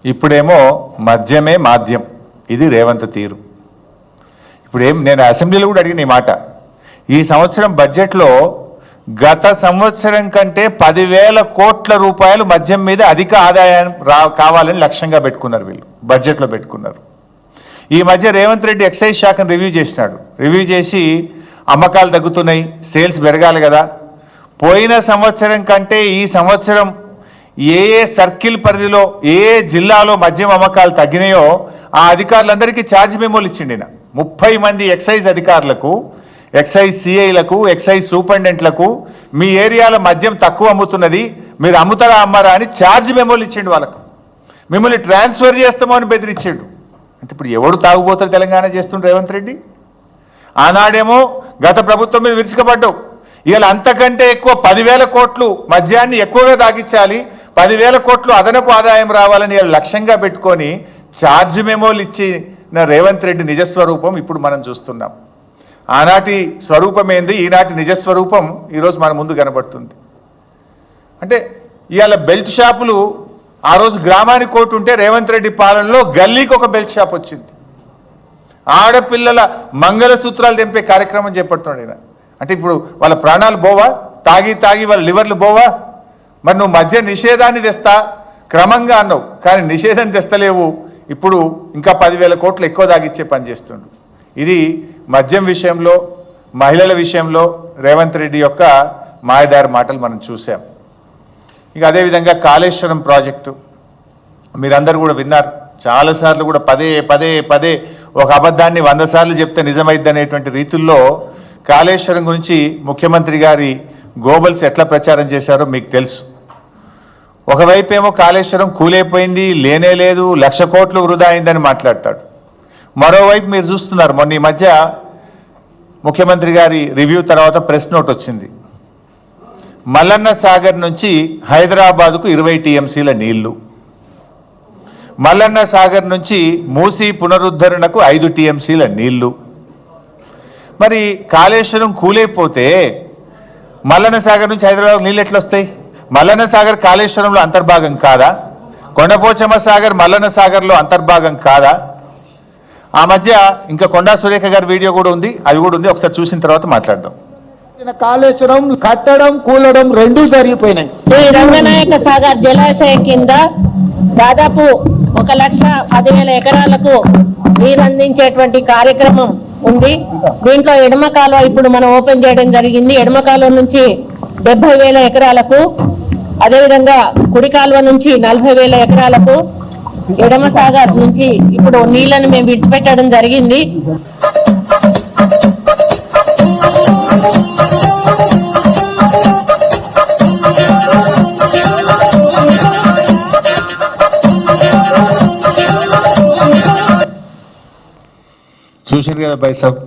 Speaker 1: ఇప్పుడేమో మద్యమే మాధ్యం. ఇది రేవంత్ తీరు. నేను అసెంబ్లీలో కూడా అడిగిన ఈ మాట. ఈ సంవత్సరం బడ్జెట్లో గత సంవత్సరం కంటే 10,000 కోట్ల రూపాయలు మద్యం మీద అధిక ఆదాయం కావాలని లక్ష్యంగా పెట్టుకున్నారు, వీళ్ళు బడ్జెట్లో పెట్టుకున్నారు. ఈ మధ్య రేవంత్ రెడ్డి ఎక్సైజ్ శాఖను రివ్యూ చేసి అమ్మకాలు తగ్గుతున్నాయి, సేల్స్ పెరగాలి కదా. పోయిన సంవత్సరం కంటే ఈ సంవత్సరం ఏ సర్కిల్ పరిధిలో ఏ జిల్లాలో మద్యం అమ్మకాలు తగ్గినాయో ఆ అధికారులందరికీ ఛార్జ్ మెమోలు ఇచ్చిండి. 30 మంది ఎక్సైజ్ అధికారులకు, ఎక్సైజ్ సిఐలకు, ఎక్సైజ్ సూపరింటెండెంట్లకు మీ ఏరియాలో మద్యం తక్కువ అమ్ముతున్నది, మీరు అమ్ముతారా అమ్మారా అని ఛార్జ్ మెమోలు ఇచ్చిండు. వాళ్ళకు మిమ్మల్ని ట్రాన్స్ఫర్ చేస్తామో అని బెదిరించాడు. అంటే ఇప్పుడు ఎవడు తాగుబోతారు తెలంగాణ చేస్తుండ్రు రేవంత్ రెడ్డి? ఆనాడేమో గత ప్రభుత్వం మీద విరుచుకపడ్డావు. ఇవాళ అంతకంటే ఎక్కువ 10,000 కోట్లు మద్యాన్ని ఎక్కువగా తాగించాలి, 10,000 కోట్లు అదనపు ఆదాయం రావాలని లక్ష్యంగా పెట్టుకొని ఛార్జ్ మెమోలు ఇచ్చిన రేవంత్ రెడ్డి నిజస్వరూపం ఇప్పుడు మనం చూస్తున్నాం. ఆనాటి స్వరూపం ఏంది, ఈనాటి నిజస్వరూపం ఈరోజు మన ముందు కనబడుతుంది. అంటే ఇవాళ బెల్ట్ షాపులు, ఆ రోజు గ్రామానికి కోటి ఉంటే రేవంత్ రెడ్డి పాలనలో గల్లీకి ఒక బెల్ట్ షాప్ వచ్చింది. ఆడపిల్లల మంగళసూత్రాలు తెంపే కార్యక్రమం చేపడుతున్నాడు. అంటే ఇప్పుడు వాళ్ళ ప్రాణాలు పోవా? తాగి వాళ్ళ లివర్లు పోవా? మరి నువ్వు మద్య నిషేధాన్ని తెస్తా క్రమంగా అన్నావు, కానీ నిషేధం తెస్తలేవు. ఇప్పుడు ఇంకా 10,000 కోట్లు ఎక్కువ తాగిచ్చే పని చేస్తుండు. ఇది మద్యం విషయంలో, మహిళల విషయంలో రేవంత్ రెడ్డి యొక్క మాయదారి మాటలు మనం చూసాం. ఇక అదేవిధంగా కాళేశ్వరం ప్రాజెక్టు మీరందరూ కూడా విన్నారు. చాలాసార్లు కూడా పదే ఒక అబద్ధాన్ని 100 సార్లు చెప్తే నిజమైద్ది అనేటువంటి రీతుల్లో కాళేశ్వరం గురించి ముఖ్యమంత్రి గారి గోబల్స్ ఎట్లా ప్రచారం చేశారో మీకు తెలుసు. ఒకవైపు ఏమో కాళేశ్వరం కూలైపోయింది, లేనే లేదు, 1,00,000 కోట్లు వృధా అయిందని మాట్లాడతాడు. మరోవైపు మీరు చూస్తున్నారు, మొన్న ఈ మధ్య ముఖ్యమంత్రి గారి రివ్యూ తర్వాత ప్రెస్ నోట్ వచ్చింది. మల్లన్న సాగర్ నుంచి హైదరాబాదుకు 20 టీఎంసీల నీళ్లు, మల్లన్న సాగర్ నుంచి మూసీ పునరుద్ధరణకు 5 టీఎంసీల నీళ్లు. మరి కాళేశ్వరం కూలైపోతే మల్లన్న సాగర్ నుంచి హైదరాబాద్ నీళ్ళు ఎట్లా వస్తాయి? మల్లన్న సాగర్ కాళేశ్వరంలో అంతర్భాగం కాదా? కొండపోచమ్మ సాగర్ మల్లన్న సాగర్లో అంతర్భాగం కాదా? ఆ మధ్య ఇంకా కొండా సురేఖ గారి వీడియో కూడా ఉంది, అది కూడా ఉంది, ఒకసారి చూసిన తర్వాత మాట్లాడదాం.
Speaker 2: కాళేశ్వరం కట్టడం కూలడం రెండూ జరిగిపోయినాయి.
Speaker 8: శ్రీ రంగనాయక సాగర్ జలాశయం కింద దాదాపు 1,10,000 ఎకరాలకు నీరు అందించేటువంటి కార్యక్రమం ఉంది. దీంట్లో ఎడమ కాలువ ఇప్పుడు మనం ఓపెన్ చేయడం జరిగింది. ఎడమ కాలువ నుంచి 70,000 ఎకరాలకు, అదేవిధంగా కుడి కాలువ నుంచి 40,000 ఎకరాలకు, ఎడమ సాగర్ నుంచి ఇప్పుడు నీళ్లను మేము విడిచిపెట్టడం జరిగింది.
Speaker 1: చూసారు కదా బైసాబ్,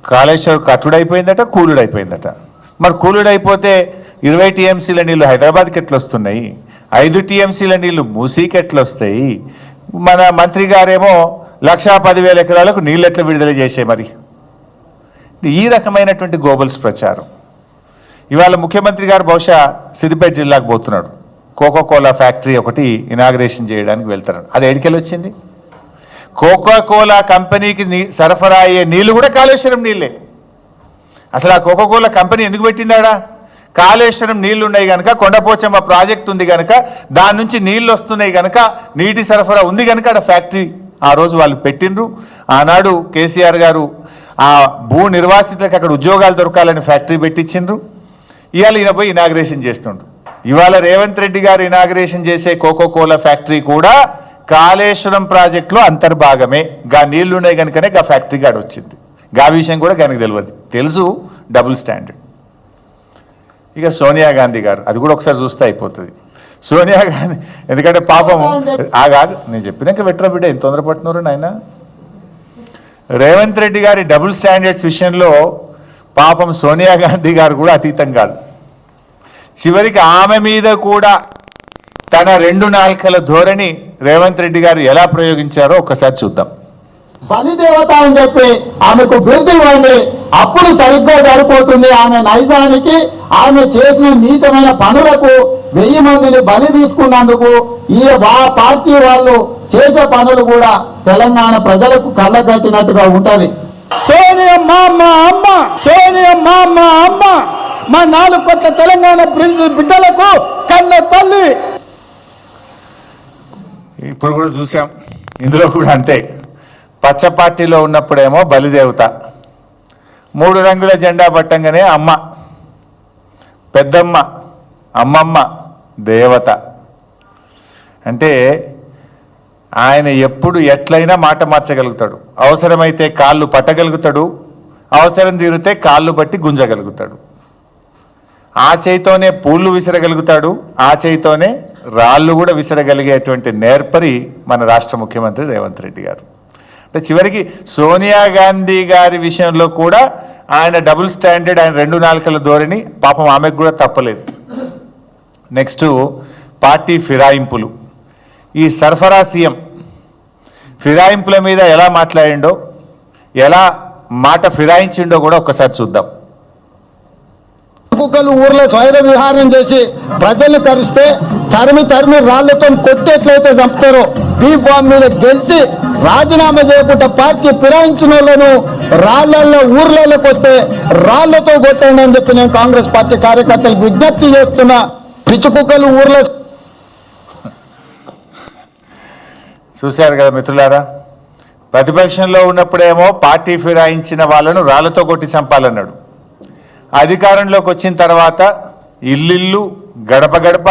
Speaker 1: కాళేశ్వరం కట్టుడైపోయిందట, కూలుడైపోయిందట. మరి కూలుడైపోతే 20 టీఎంసీల నీళ్లు హైదరాబాద్కి ఎట్లా వస్తున్నాయి, 5 టీఎంసీల నీళ్లు మూసీకి ఎట్లా వస్తాయి? మన మంత్రి గారేమో 1,10,000 ఎకరాలకు నీళ్ళు ఎట్లా విడుదల చేసే? మరి ఈ రకమైనటువంటి గోబల్స్ ప్రచారం. ఇవాళ ముఖ్యమంత్రి గారు బహుశా సిద్దిపేట జిల్లాకు పోతున్నాడు. కోకోకోలా ఫ్యాక్టరీ ఒకటి ఇనాగ్రేషన్ చేయడానికి వెళ్తున్నాడు. అది ఎడికెళ్ళి వచ్చింది? కోకోకోలా కంపెనీకి సరఫరా అయ్యే నీళ్లు కూడా కాళేశ్వరం నీళ్ళే. అసలు ఆ కోకోకోలా కంపెనీ ఎందుకు పెట్టిందాడా? కాళేశ్వరం నీళ్లు ఉన్నాయి కనుక, కొండపోచమ్మ ప్రాజెక్ట్ ఉంది కనుక, దాని నుంచి నీళ్లు వస్తున్నాయి కనుక, నీటి సరఫరా ఉంది కనుక అక్కడ ఫ్యాక్టరీ ఆ రోజు వాళ్ళు పెట్టిండ్రు. ఆనాడు కేసీఆర్ గారు ఆ భూ నిర్వాసితులకు అక్కడ ఉద్యోగాలు దొరకాలని ఫ్యాక్టరీ పెట్టించిండ్రు. ఇవాళ ఈయన పోయి ఇనాగ్రేషన్ చేస్తుండ్రు. ఇవాళ రేవంత్ రెడ్డి గారు ఇనాగ్రేషన్ చేసే కోకోకోలా ఫ్యాక్టరీ కూడా కాళేశ్వరం ప్రాజెక్టులో అంతర్భాగమే. గా నీళ్లు ఉన్నాయి కనుకనే గా ఫ్యాక్టరీ గాడు వచ్చింది. గా విషయం కూడా కనుక తెలియదు. తెలుసు డబుల్ స్టాండర్డ్. ఇక సోనియా గాంధీ గారు, అది కూడా ఒకసారి చూస్తే అయిపోతుంది. సోనియా గాంధీ ఎందుకంటే పాపం కాదు, నేను చెప్పినాక వెట్రా బిడ్డ ఎంత తొందరపడుతున్నారు నాయన. రేవంత్ రెడ్డి గారి డబుల్ స్టాండర్డ్స్ విషయంలో పాపం సోనియా గాంధీ గారు కూడా అతీతం కాదు. చివరికి ఆమె మీద కూడా తన 2 నాల్కల ధోరణి రేవంత్ రెడ్డి గారు ఎలా ప్రయోగించారో ఒక్కసారి చూద్దాం.
Speaker 2: బలిదేవత అని చెప్పి ఆమెకు బిరుదు ఇవ్వండి, అప్పుడు సరిగ్గా సరిపోతుంది. ఆమె నైజానికి, ఆమె చేసిన నీచమైన పనులకు 1000 మందిని బలి తీసుకున్నందుకు ఈ పార్టీ వాళ్ళు చేసే పనులు కూడా తెలంగాణ ప్రజలకు కళ్ళగట్టినట్టుగా ఉంటది.
Speaker 3: సోనియమ్మ అమ్మ, సోనియమ్మ అమ్మ, మా 4 కోట్ల తెలంగాణ బిడ్డలకు కన్న తల్లి.
Speaker 1: ఇప్పుడు కూడా చూసాం, ఇందులో కూడా అంతే. పచ్చ పార్టీలో ఉన్నప్పుడేమో బలిదేవత, 3 రంగుల జెండా పట్టంగానే అమ్మ, పెద్దమ్మ, అమ్మమ్మ, దేవత. అంటే ఆయన ఎప్పుడు ఎట్లయినా మాట మార్చగలుగుతాడు. అవసరమైతే కాళ్ళు పట్టగలుగుతాడు, అవసరం తీరితే కాళ్ళు బట్టి గుంజగలుగుతాడు. ఆ చేయితోనే పూలు విసరగలుగుతాడు, ఆ చేయితోనే రాళ్ళు కూడా విసరగలిగేటువంటి నేర్పరి మన రాష్ట్ర ముఖ్యమంత్రి రేవంత్ రెడ్డి గారు. అంటే చివరికి సోనియా గాంధీ గారి విషయంలో కూడా ఆయన డబుల్ స్టాండర్డ్, ఆయన 2 నాల్కల ధోరణి పాపం ఆమెకు కూడా తప్పలేదు. నెక్స్ట్ పార్టీ ఫిరాయింపులు. ఈ సరఫరా సీఎం ఫిరాయింపుల మీద ఎలా మాట్లాడిండో, ఎలా మాట ఫిరాయించిండో కూడా ఒక్కసారి చూద్దాం.
Speaker 2: కుక్కలు ఊర్లో స్వైర విహారం చేసి ప్రజల్ని తరిస్తే తరిమి రాళ్లతో కొట్టేట్లయితే చంపుతారో, బీఫామ్ మీద గెలిచి రాజీనామా చేయకుండా పార్టీ ఫిరాయించిన వాళ్ళను రాళ్లలో ఊర్లలోకి వస్తే రాళ్లతో కొట్టండి అని చెప్పి నేను కాంగ్రెస్ పార్టీ కార్యకర్తలకు విజ్ఞప్తి చేస్తున్నా. పిచ్చి కుక్కలు ఊర్లో.
Speaker 1: చూశారు కదా మిత్రులారా, ప్రతిపక్షంలో ఉన్నప్పుడేమో పార్టీ ఫిరాయించిన వాళ్ళను రాళ్లతో కొట్టి చంపాలన్నాడు. అధికారంలోకి వచ్చిన తర్వాత ఇల్లు గడప గడప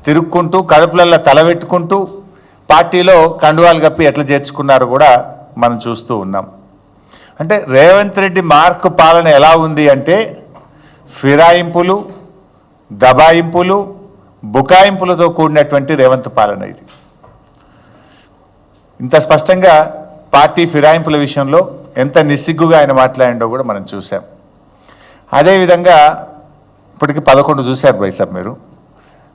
Speaker 1: తిరుక్కుంటూ, కడుపులల్లో తలబెట్టుకుంటూ పార్టీలో కండువాలు కప్పి ఎట్లా చేర్చుకున్నారో కూడా మనం చూస్తూ ఉన్నాం. అంటే రేవంత్ రెడ్డి మార్క్ పాలన ఎలా ఉంది అంటే ఫిరాయింపులు, దబాయింపులు, బుకాయింపులతో కూడినటువంటి రేవంత్ పాలన ఇది. ఇంత స్పష్టంగా పార్టీ ఫిరాయింపుల విషయంలో ఎంత నిస్సిగ్గుగా ఆయన మాట్లాడిండో కూడా మనం చూసాం. అదేవిధంగా ఇప్పటికి 11 చూశారు బైసాబ్ మీరు.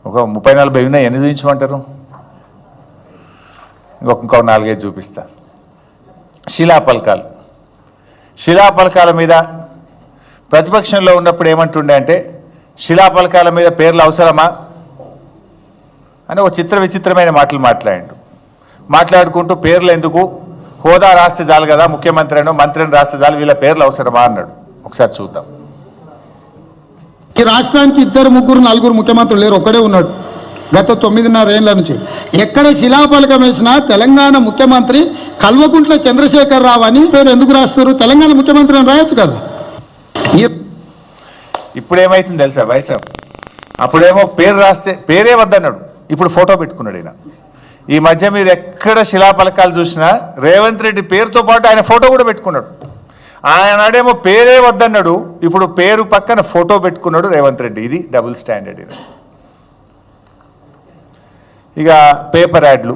Speaker 1: ఒక 30-40 ఉన్నాయి, ఎన్ని చూపించమంటారు? ఇంకో 4-5 చూపిస్తా. శిలాపలకాలు. శిలాపలకాల మీద ప్రతిపక్షంలో ఉన్నప్పుడు ఏమంటుండే అంటే, శిలాపలకాల మీద పేర్లు అవసరమా అని ఒక విచిత్రమైన మాటలు మాట్లాడుకుంటూ పేర్లు ఎందుకు, హోదా రాస్తే చాలు కదా, ముఖ్యమంత్రి అనో మంత్రిని రాస్తే చాలు, వీళ్ళ పేర్లు అవసరమా అన్నాడు. ఒకసారి చూద్దాం.
Speaker 2: ఈ రాష్ట్రానికి 2, 3, 4 ముఖ్యమంత్రులు లేరు, ఒక్కడే ఉన్నాడు గత 9.5 ఏళ్ల నుంచి. ఎక్కడ శిలాఫలకం వేసినా తెలంగాణ ముఖ్యమంత్రి కల్వకుంట్ల చంద్రశేఖరరావు అని పేరు ఎందుకు రాస్తారు? తెలంగాణ ముఖ్యమంత్రి అని రాయొచ్చు కదా.
Speaker 1: ఇప్పుడు ఏమైతుంది తెలుసా వైసాబ్, అప్పుడేమో పేరు రాస్తే పేరే వద్దన్నాడు, ఇప్పుడు ఫోటో పెట్టుకున్నాడు ఈయన. ఈ మధ్య మీరు ఎక్కడ శిలాఫలకాలు చూసినా రేవంత్ రెడ్డి పేరుతో పాటు ఆయన ఫోటో కూడా పెట్టుకున్నాడు. ఆయనాడేమో పేరే వద్దన్నాడు, ఇప్పుడు పేరు పక్కన ఫోటో పెట్టుకున్నాడు రేవంత్ రెడ్డి. ఇది డబుల్ స్టాండర్డ్. ఇది ఇక పేపర్ యాడ్లు.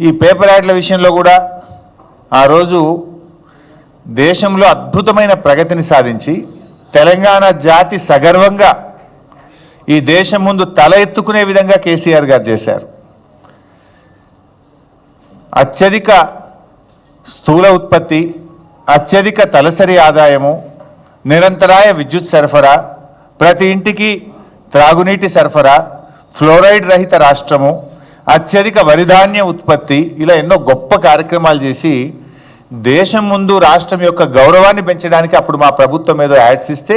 Speaker 1: ఈ పేపర్ యాడ్ల విషయంలో కూడా ఆ రోజు దేశంలో అద్భుతమైన ప్రగతిని సాధించి తెలంగాణ జాతి సగర్వంగా ఈ దేశం ముందు తల ఎత్తుకునే విధంగా కేసీఆర్ గారు చేశారు. అత్యధిక స్థూల ఉత్పత్తి, అత్యధిక తలసరి ఆదాయము, నిరంతరాయ విద్యుత్ సరఫరా, ప్రతి ఇంటికి త్రాగునీటి సరఫరా, ఫ్లోరైడ్ రహిత రాష్ట్రము, అత్యధిక వరిధాన్య ఉత్పత్తి, ఇలా ఎన్నో గొప్ప కార్యక్రమాలు చేసి దేశం ముందు రాష్ట్రం యొక్క గౌరవాన్ని పెంచడానికి అప్పుడు మా ప్రభుత్వం ఏదో యాడ్స్ ఇస్తే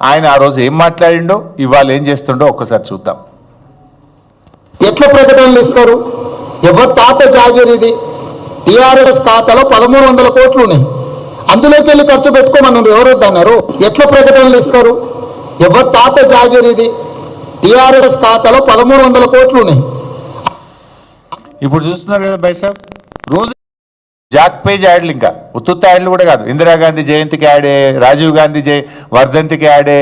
Speaker 1: ఆయన ఆ రోజు ఏం మాట్లాడిండో ఇవాళ ఏం చేస్తుండో ఒక్కసారి చూద్దాం.
Speaker 2: ఎట్లా ప్రకటనలు ఇస్తారు? ఎవరి తాత జాగీర్ ఇది? టీఆర్ఎస్ ఖాతాలో 1300 కోట్లు ఉన్నాయి, అందులోకి వెళ్ళి ఖర్చు పెట్టుకోమన్నారు. ఎవరు వద్దన్నారు? ఎట్లా ప్రకటనలు ఇస్తారు? ఎవరి తాత జాగీర్ ఇది? టీఆర్ఎస్ ఖాతాలో 1300 కోట్లు ఉన్నాయి.
Speaker 1: ఇప్పుడు చూస్తున్నారు కదా బైసాబ్, రోజు జాక్ పేజ్ యాడ్లు, ఇంకా ఉత్తుత్త యాడ్లు కూడా కాదు. ఇందిరాగాంధీ జయంతికి యాడే, రాజీవ్ గాంధీ వర్ధంతికి యాడే,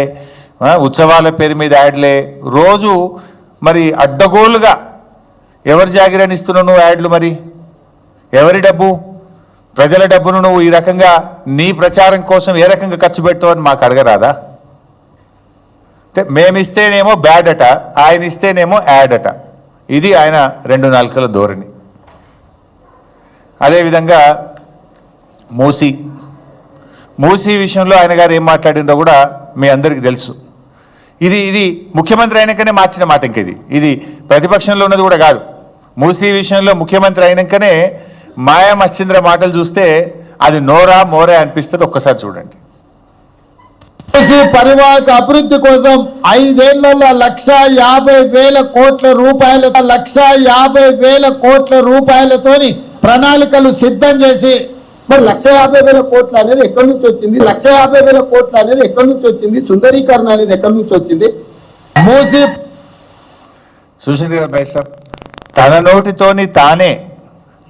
Speaker 1: ఉత్సవాల పేరు మీద యాడ్లే. రోజు మరి అడ్డగోలుగా ఎవరి జాగిరని ఇస్తున్నావు నువ్వు యాడ్లు? మరి ఎవరి డబ్బు? ప్రజల డబ్బును నువ్వు ఈ రకంగా నీ ప్రచారం కోసం ఏ రకంగా ఖర్చు పెడతావని మాకు అడగరాదా? అంటే మేమిస్తేనేమో బ్యాడ్ అట, ఆయన ఇస్తేనేమో యాడ్ అట. ఇది ఆయన 2 నాలుకల ధోరణి. అదేవిధంగా మూసీ విషయంలో ఆయన గారు ఏం మాట్లాడిందో కూడా మీ అందరికీ తెలుసు. ఇది ముఖ్యమంత్రి అయినాకనే మార్చిన మాట. ఇంక ఇది ప్రతిపక్షంలో ఉన్నది కూడా కాదు. మూసీ విషయంలో ముఖ్యమంత్రి అయినాకనే మాయా మచ్చింద్ర మాటలు చూస్తే అది నోరా మోరా అనిపిస్తుంది. ఒక్కసారి చూడండి.
Speaker 2: పరివాహక అభివృద్ధి కోసం 5 ఏళ్లలో 1,50,000 కోట్ల రూపాయలు 1,50,000 కోట్ల రూపాయలతోని ప్రణాళికలు సిద్ధం చేసి, మరి 1,50,000 కోట్లు అనేది ఎక్కడి నుంచి వచ్చింది? 1,50,000 కోట్లు అనేది ఎక్కడి నుంచి వచ్చింది? సుందరీకరణ అనేది ఎక్కడి నుంచి వచ్చింది? మూసి
Speaker 1: చూసింది కదా బైసాబ్, తన నోటితోని తానే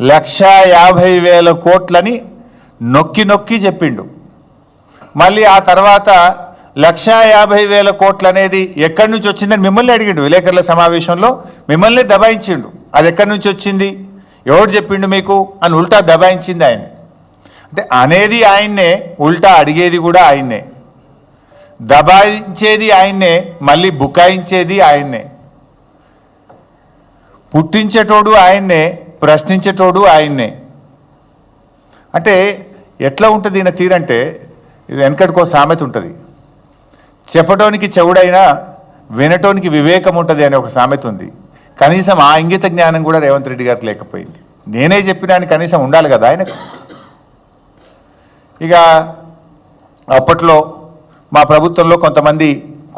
Speaker 1: 1,50,000 కోట్లని నొక్కి నొక్కి చెప్పిండు. మళ్ళీ ఆ తర్వాత 1,50,000 కోట్లు అనేది ఎక్కడి నుంచి వచ్చిందని మిమ్మల్ని అడిగిండు విలేకరుల సమావేశంలో. మిమ్మల్ని దబాయించిండు. అది ఎక్కడి నుంచి వచ్చింది, ఎవరు చెప్పిండు మీకు అని ఉల్టా దబాయించింది ఆయన. అంటే అనేది ఆయన్నే, ఉల్టా అడిగేది కూడా ఆయన్నే, దబాయించేది ఆయన్నే, మళ్ళీ బుకాయించేది ఆయన్నే, పుట్టించేటోడు ఆయన్నే, ప్రశ్నించేటోడు ఆయన్నే. అంటే ఎట్లా ఉంటుంది ఈయన తీరంటే, ఇది వెనకటికో సామెత ఉంటుంది, చెప్పటోనికి చెవుడైనా వినటోనికి వివేకం ఉంటుంది అనే ఒక సామెత ఉంది. కనీసం ఆ ఇంగిత జ్ఞానం కూడా రేవంత్ రెడ్డి గారికి లేకపోయింది. నేనే చెప్పినాను కనీసం ఉండాలి కదా ఆయనకు. ఇక అప్పట్లో మా ప్రభుత్వంలో కొంతమంది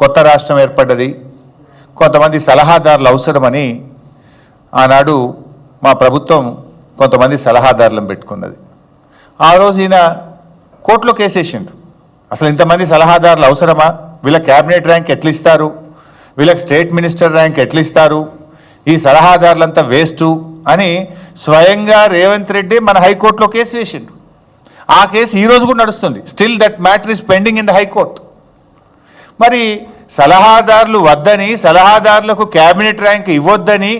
Speaker 1: కొత్త రాష్ట్రం ఏర్పడ్డది, కొంతమంది సలహాదారులు అవసరమని ఆనాడు మా ప్రభుత్వం కొంతమంది సలహాదారులను పెట్టుకున్నది. ఆ రోజు ఈయన కోర్టులో కేసేసిండు. అసలు ఇంతమంది సలహాదారులు అవసరమా? వీళ్ళ క్యాబినెట్ ర్యాంక్ ఎట్లా ఇస్తారు? వీళ్ళకి స్టేట్ మినిస్టర్ ర్యాంక్ ఎట్లా ఇస్తారు? ఈ సలహాదారులంతా వేస్టు అని స్వయంగా రేవంత్ రెడ్డి మన హైకోర్టులో కేసు వేసిండు. ఆ కేసు ఈరోజు కూడా నడుస్తుంది. Still that matter is pending in the high court. మరి సలహాదారులు వద్దని, సలహాదారులకు క్యాబినెట్ ర్యాంక్ ఇవ్వొద్దని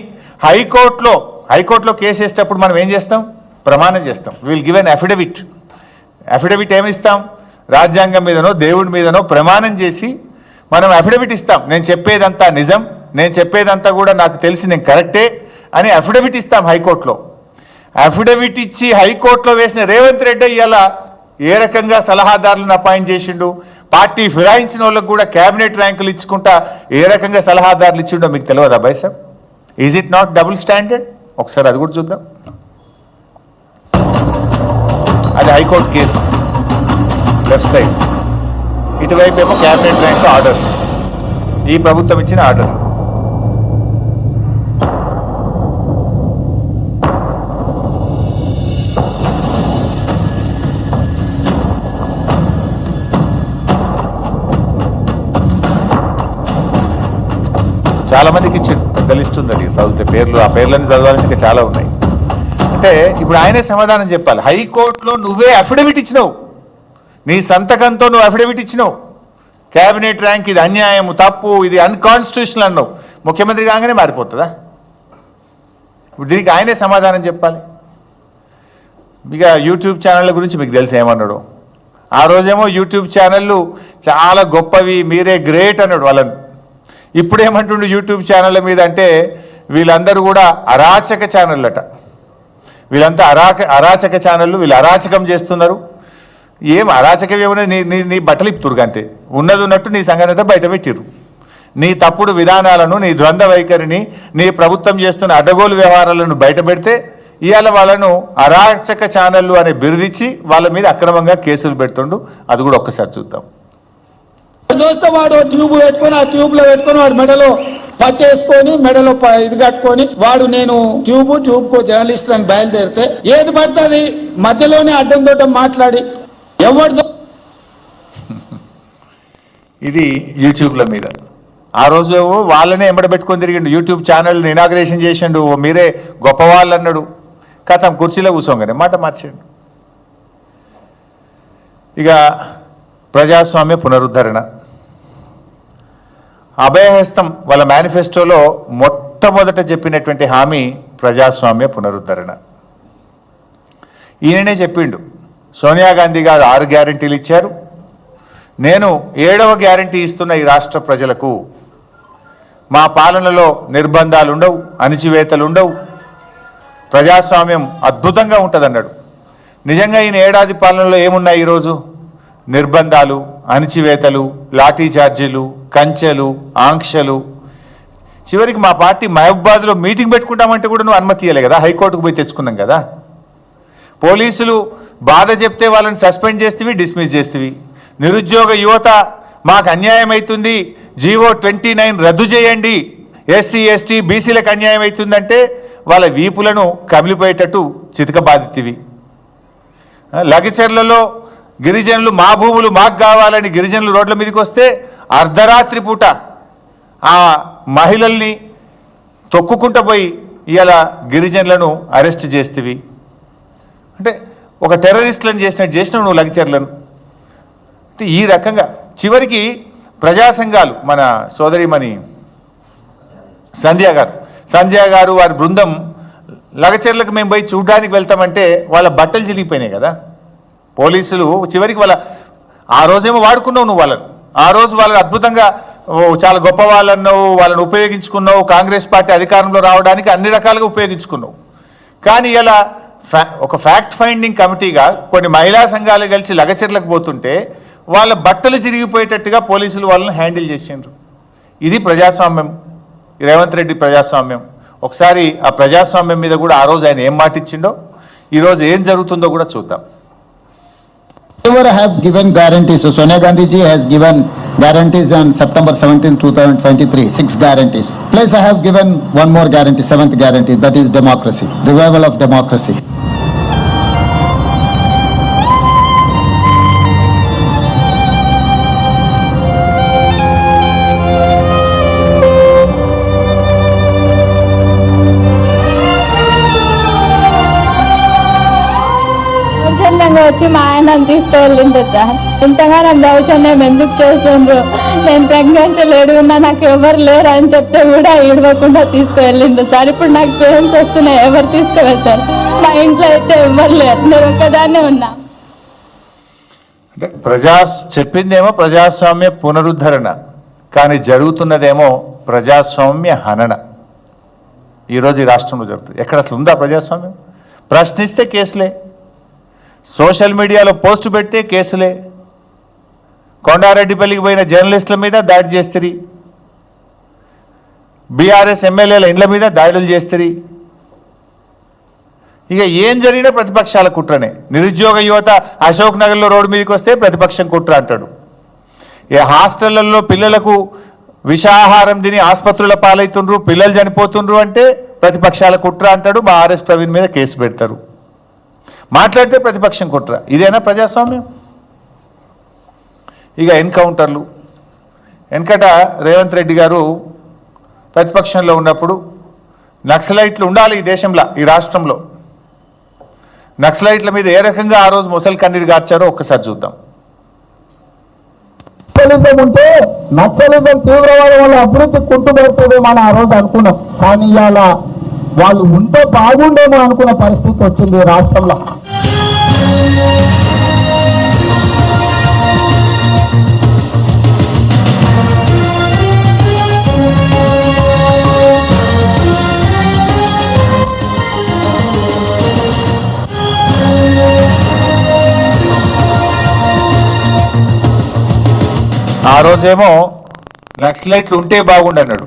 Speaker 1: హైకోర్టులో కేసు వేసేటప్పుడు మనం ఏం చేస్తాం? ప్రమాణం చేస్తాం. విల్ గివ్ ఎన్ అఫిడవిట్ ఏమిస్తాం? రాజ్యాంగం మీదనో దేవుడి మీదనో ప్రమాణం చేసి మనం అఫిడవిట్ ఇస్తాం. నేను చెప్పేదంతా నిజం, నేను చెప్పేదంతా కూడా నాకు తెలిసి నేను కరెక్టే అని అఫిడవిట్ ఇస్తాం హైకోర్టులో. అఫిడవిట్ ఇచ్చి హైకోర్టులో వేసిన రేవంత్ రెడ్డి ఇలా ఏ రకంగా సలహాదారులను అపాయింట్ చేసిండు, పార్టీ ఫిరాయించిన వాళ్ళకు కూడా క్యాబినెట్ ర్యాంకులు ఇచ్చుకుంటా ఏ రకంగా సలహాదారులు ఇచ్చిండో మీకు తెలియదా by sir? Is it not double standard? ఒకసారి అది కూడా చూద్దాం. అది హైకోర్టు కేసు, లెఫ్ట్ సైడ్. ఇటువైపు ఏమో క్యాబినెట్ ర్యాంక్ ఆర్డర్, ఈ ప్రభుత్వం ఇచ్చిన ఆర్డర్. చాలా మందికి ఇచ్చిండు, పెద్ద లిస్ట్ ఉంది, అది చదివితే పేర్లు, ఆ పేర్లన్నీ చదవాలంటే ఇంకా చాలా ఉన్నాయి. అంటే ఇప్పుడు ఆయనే సమాధానం చెప్పాలి. హైకోర్టులో నువ్వే అఫిడవిట్ ఇచ్చినావు, నీ సంతకంతో నువ్వు అఫిడవిట్ ఇచ్చినావు, క్యాబినెట్ ర్యాంక్ ఇది అన్యాయం, తప్పు, ఇది అన్కాన్స్టిట్యూషనల్ అన్నావు. ముఖ్యమంత్రి కాగానే మారిపోతుందా? ఇప్పుడు దీనికి ఆయనే సమాధానం చెప్పాలి. ఇక యూట్యూబ్ ఛానళ్ళ గురించి మీకు తెలిసి ఏమన్నాడు. ఆ రోజేమో యూట్యూబ్ ఛానళ్ళు చాలా గొప్పవి, మీరే గ్రేట్ అన్నాడు వాళ్ళని. ఇప్పుడు ఏమంటుండు యూట్యూబ్ ఛానళ్ళ మీద అంటే వీళ్ళందరూ కూడా అరాచక ఛానళ్ళు అట. వీళ్ళంతా అరాచక ఛానళ్ళు, వీళ్ళు అరాచకం చేస్తున్నారు. ఏం అరాచకం ఏమన్నా, నీ బట్టలు ఇప్పుతురుగా అంతే, ఉన్నది ఉన్నట్టు నీ సంగతి అంతా బయట పెట్టిరు. నీ తప్పుడు విధానాలను, నీ ద్వంద్వ వైఖరిని, నీ ప్రభుత్వం చేస్తున్న అడ్డగోలు వ్యవహారాలను బయట పెడితే ఇవాళ వాళ్ళను అరాచక ఛానళ్ళు అనే బిరుదిచ్చి వాళ్ళ మీద అక్రమంగా కేసులు పెడుతుండు. అది కూడా ఒక్కసారి చూద్దాం.
Speaker 2: దోస్త వాడు ట్యూబ్ పెట్టుకొని, ఆ ట్యూబ్ లో పెట్టుకొని వాడు మెడలో పట్టేసుకొని, మెడలో ఇది కట్టుకొని వాడు నేను ట్యూబ్ కో జర్నలిస్ట్ అని బయలుదేరితే ఏది పడుతుంది మధ్యలోనే అడ్డం దొడ్డం మాట్లాడి ఎవరిదో.
Speaker 1: ఇది యూట్యూబ్ల మీద ఆ రోజు వాళ్ళనే ఎంబడబెట్టుకొని తిరిగిండు. యూట్యూబ్ ఛానల్ ఇనాగ్రేషన్ చేసిండు, మీరే గొప్పవాళ్ళు అన్నాడు. కథం కుర్చీలో కూర్చోగానే మాట మార్చాడు. ఇక ప్రజాస్వామ్య పునరుద్ధరణ, అభయహస్తం వాళ్ళ మేనిఫెస్టోలో మొట్టమొదట చెప్పినటువంటి హామీ ప్రజాస్వామ్య పునరుద్ధరణ. ఈయననే చెప్పిండు. సోనియా గాంధీ గారు 6 గ్యారంటీలు ఇచ్చారు, నేను 7వ గ్యారంటీ ఇస్తున్న ఈ రాష్ట్ర ప్రజలకు. మా పాలనలో నిర్బంధాలు ఉండవు, అణిచివేతలు ఉండవు, ప్రజాస్వామ్యం అద్భుతంగా ఉంటుందన్నాడు. నిజంగా ఈయన ఏడాది పాలనలో ఏమున్నాయి ఈరోజు? నిర్బంధాలు, అణిచివేతలు, లాఠీ చార్జీలు, కంచెలు, ఆంక్షలు. చివరికి మా పార్టీ మహబూబాద్లో మీటింగ్ పెట్టుకుంటామంటే కూడా నువ్వు అనుమతి ఇవ్వలే కదా, హైకోర్టుకు పోయి తెచ్చుకున్నాం కదా. పోలీసులు బాధ చెప్తే వాళ్ళని సస్పెండ్ చేస్తేవి, డిస్మిస్ చేస్తేవి. నిరుద్యోగ యువత మాకు అన్యాయం అవుతుంది, జీవో 29 రద్దు చేయండి, ఎస్సీ ఎస్టీ బీసీలకు అన్యాయం అవుతుందంటే వాళ్ళ వీపులను కమిలిపోయేటట్టు చితకబాదితివి. లగచర్లలో గిరిజనులు మా భూములు మాకు కావాలని గిరిజనులు రోడ్ల మీదకి వస్తే అర్ధరాత్రి పూట ఆ మహిళల్ని తొక్కుకుంటూ పోయి ఇవాళ గిరిజనులను అరెస్ట్ చేస్తేవి. అంటే ఒక టెర్రరిస్టులను చేసినావు నువ్వు లగచర్లను. అంటే ఈ రకంగా చివరికి ప్రజా సంఘాలు, మన సోదరిమణి సంధ్య గారు వారి బృందం లగచర్లకు మేము పోయి చూడడానికి వెళ్తామంటే వాళ్ళ బట్టలు చిరిగిపోయినాయి కదా. పోలీసులు చివరికి ఆ రోజేమో వాడుకున్నావు నువ్వు వాళ్ళని, ఆ రోజు వాళ్ళని అద్భుతంగా చాలా గొప్ప వాళ్ళన్నావు, వాళ్ళని ఉపయోగించుకున్నావు, కాంగ్రెస్ పార్టీ అధికారంలో రావడానికి అన్ని రకాలుగా ఉపయోగించుకున్నావు. కానీ ఇలా ఒక ఫ్యాక్ట్ ఫైండింగ్ కమిటీగా కొన్ని మహిళా సంఘాలు కలిసి లగచర్లకు పోతుంటే వాళ్ళ బట్టలు చిరిగిపోయేటట్టుగా పోలీసులు వాళ్ళని హ్యాండిల్ చేసిండ్రు. ఇది ప్రజాస్వామ్యం, రేవంత్ రెడ్డి ప్రజాస్వామ్యం. ఒకసారి ఆ ప్రజాస్వామ్యం మీద కూడా ఆ రోజు ఆయన ఏం మాట ఇచ్చిండో, ఈరోజు ఏం జరుగుతుందో కూడా చూద్దాం.
Speaker 2: Whoever have given guarantees, so Sonia Gandhi ji has given guarantees on September 17, 2023, 6 guarantees. Plus I have given one more guarantee, 7th guarantee, that is democracy, revival of democracy.
Speaker 7: వచ్చి మా ఆయన తీసుకువెళ్ళింది సార్. ఇంతగానో దౌర్జన్యం ఎందుకు చేస్తుండ్రు? నేను ప్రెగ్నెన్సీ లేడున్నా నాకు ఎవరు లేరు అని చెప్తే కూడా ఇడవకుండా తీసుకువెళ్ళిండు సార్. ఇప్పుడు నాకు పెయిన్స్ వస్తున్నాయి, ఎవరు తీసుకువెళ్తారు? మా ఇంట్లో అయితే ఎవరు లేరు, నేను ఒక్కదాన్నే ఉన్నా.
Speaker 1: అంటే చెప్పిందేమో ప్రజాస్వామ్య పునరుద్ధరణ, కానీ జరుగుతున్నదేమో ప్రజాస్వామ్య హనన. ఈరోజు ఈ రాష్ట్రంలో జరుగుతుంది. ఎక్కడ అసలు ఉందా ప్రజాస్వామ్యం? ప్రశ్నిస్తే కేసులే, సోషల్ మీడియాలో పోస్టు పెడితే కేసులే, కొండారెడ్డిపల్లికి పోయిన జర్నలిస్టుల మీద దాడి చేస్తారు, బీఆర్ఎస్ ఎమ్మెల్యేల ఇండ్ల మీద దాడులు చేస్తారు. ఇక ఏం జరిగినా ప్రతిపక్షాల కుట్రనే. నిరుద్యోగ యువత అశోక్ నగర్లో రోడ్డు మీదకి వస్తే ప్రతిపక్షం కుట్ర అంటాడు. ఏ హాస్టళ్లలో పిల్లలకు విషాహారం తిని ఆసుపత్రుల పాలవుతుండ్రు, పిల్లలు చనిపోతుండ్రు అంటే ప్రతిపక్షాల కుట్ర అంటాడు. మా ఆర్ఎస్ ప్రవీణ్ మీద కేసు పెడతారు. మాట్లాడితే ప్రతిపక్షం కుట్ర. ఇదేనా ప్రజాస్వామ్యం? ఇక ఎన్కౌంటర్లు. వెనకట రేవంత్ రెడ్డి గారు ప్రతిపక్షంలో ఉన్నప్పుడు నక్సలైట్లు ఉండాలి ఈ దేశంలో, ఈ రాష్ట్రంలో. నక్సలైట్ల మీద ఏ రకంగా ఆ రోజు మొసలి కన్నీరు గార్చారో ఒక్కసారి చూద్దాం.
Speaker 2: నక్సలిజం ఉంటే నక్సలిజం తీవ్రవాదం వల్ల అభివృద్ధి కుంటుపడుతుందేమో అని ఆ రోజు అనుకున్నాం. కానీ ఇవాళ వాళ్ళు ఉంటే బాగుండేమో అనుకున్న పరిస్థితి వచ్చింది ఈ రాష్ట్రంలో.
Speaker 1: ఆ రోజేమో నక్సలైట్లు ఉంటే బాగుండు అన్నాడు.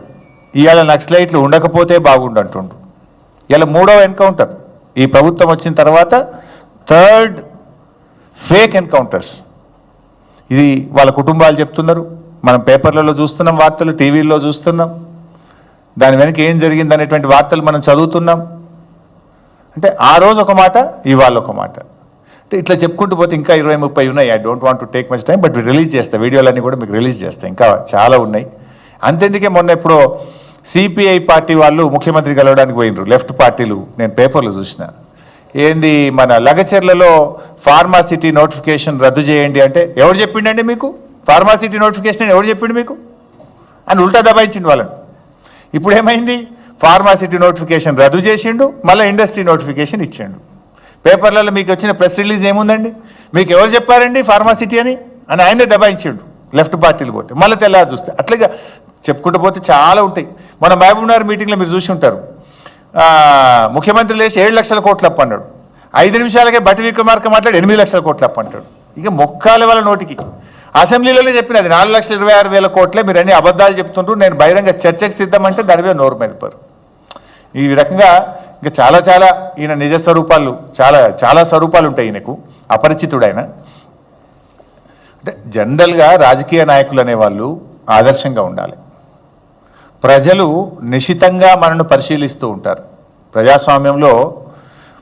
Speaker 1: ఇవాళ నక్సలైట్లు ఉండకపోతే బాగుండు అంటుండు. ఇలా 3వ ఎన్కౌంటర్ ఈ ప్రభుత్వం వచ్చిన తర్వాత, 3rd ఫేక్ ఎన్కౌంటర్స్. ఇది వాళ్ళ కుటుంబాలు చెప్తున్నారు, మనం పేపర్లలో చూస్తున్నాం, వార్తలు టీవీల్లో చూస్తున్నాం. దాని వెనక ఏం జరిగింది అనేటువంటి వార్తలు మనం చదువుతున్నాం. అంటే ఆ రోజు ఒక మాట, ఇవాళ ఒక మాట. అంటే ఇట్లా చెప్పుకుంటూ పోతే ఇంకా 20-30 ఉన్నాయి. I don't want to take much time, but release చేస్తా, వీడియోలన్నీ కూడా మీకు రిలీజ్ చేస్తాయి. ఇంకా చాలా ఉన్నాయి. అంతెందుకే మొన్న ఎప్పుడో సిపిఐ పార్టీ వాళ్ళు ముఖ్యమంత్రి కలవడానికి పోయినరు, లెఫ్ట్ పార్టీలు. నేను పేపర్లో చూసిన. ఏంది మన లగచెర్లలో ఫార్మాసిటీ నోటిఫికేషన్ రద్దు చేయండి అంటే ఎవరు చెప్పిండండి మీకు? ఫార్మాసిటీ నోటిఫికేషన్ ఎవరు చెప్పిండు మీకు అని ఉల్టా దబాయించిండు వాళ్ళని. ఇప్పుడు ఏమైంది? ఫార్మాసిటీ నోటిఫికేషన్ రద్దు చేసిండు, మళ్ళీ ఇండస్ట్రీ నోటిఫికేషన్ ఇచ్చిండు. పేపర్లలో మీకు వచ్చిన ప్రెస్ రిలీజ్ ఏముందండి? మీకు ఎవరు చెప్పారండి ఫార్మాసిటీ అని ఆయనే దబాయించిండు లెఫ్ట్ పార్టీలు పోతే. మళ్ళీ తెల్లారి చూస్తే అట్లాగా చెప్పుకుంటూ పోతే చాలా ఉంటాయి. మన మహబూబ్నగర్ మీటింగ్లో మీరు చూసి ఉంటారు, ముఖ్యమంత్రి లేచి 7 లక్షల కోట్లు అప్పు అన్నాడు. 5 నిమిషాలకే బట్టి విక్రమార్క మాట్లాడి 8 లక్షల కోట్లు అప్పు అంటాడు. ఇక మొక్కాలి వాళ్ళ నోటికి. అసెంబ్లీలోనే చెప్పినది 4,26,000 కోట్లే, మీరు అన్ని అబద్ధాలు చెప్తుంటారు, నేను బహిరంగ చర్చకు సిద్ధమంటే దాని మీద నోరు మెదపరు. ఈ రకంగా ఇంకా చాలా చాలా ఈయన నిజ స్వరూపాలు, చాలా చాలా స్వరూపాలు ఉంటాయి ఈయనకు, అపరిచితుడైన. అంటే జనరల్గా రాజకీయ నాయకులు అనేవాళ్ళు ఆదర్శంగా ఉండాలి. ప్రజలు నిశితంగా మనను పరిశీలిస్తూ ఉంటారు. ప్రజాస్వామ్యంలో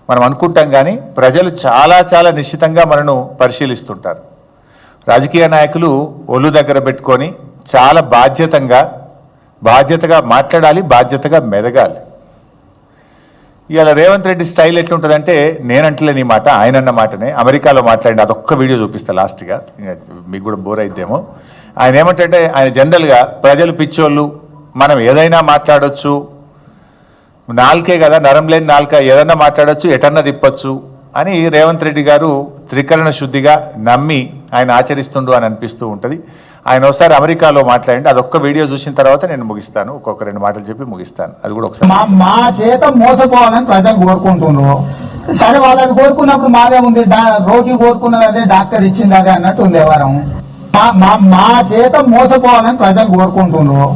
Speaker 1: మనం అనుకుంటాం కానీ ప్రజలు చాలా చాలా నిశితంగా మనను పరిశీలిస్తుంటారు. రాజకీయ నాయకులు ఒళ్ళు దగ్గర పెట్టుకొని చాలా బాధ్యతగా మాట్లాడాలి, బాధ్యతగా మెదగాలి. ఇవాళ రేవంత్ రెడ్డి స్టైల్ ఎట్లుంటుందంటే, నేనంటలేని మాట, ఆయన అన్న మాటనే అమెరికాలో మాట్లాడి అదొక్క వీడియో చూపిస్తా లాస్ట్గా, మీకు కూడా బోర్ అయిద్దేమో. ఆయన ఏమంటే, ఆయన జనరల్గా ప్రజలు పిచ్చోళ్ళు, మనం ఏదైనా మాట్లాడొచ్చు, నాలుకే కదా, నరం లేని నాలుక, ఏదన్నా మాట్లాడొచ్చు, ఎటన్నా తిప్పొచ్చు అని రేవంత్ రెడ్డి గారు త్రికరణ శుద్ధిగా నమ్మి ఆయన ఆచరిస్తుండు అని అనిపిస్తూ ఉంటుంది. ఆయన ఒకసారి అమెరికాలో మాట్లాడండి, అదొక్క వీడియో చూసిన తర్వాత నేను ముగిస్తాను, ఒక్కొక్క 2 మాటలు చెప్పి ముగిస్తాను. అది కూడా ఒకసారి.
Speaker 2: మా చేత మోసపోవాలని ప్రజలు కోరుకుంటున్నారు. సరే, వాళ్ళని కోరుకున్నప్పుడు మాదే ఉంది, రోగి కోరుకున్నది అదే, డాక్టర్ ఇచ్చింది అదే అన్నట్టు ఉంది వ్యవహారం. మా చేత మోసపోవాలని ప్రజలు కోరుకుంటున్నారు.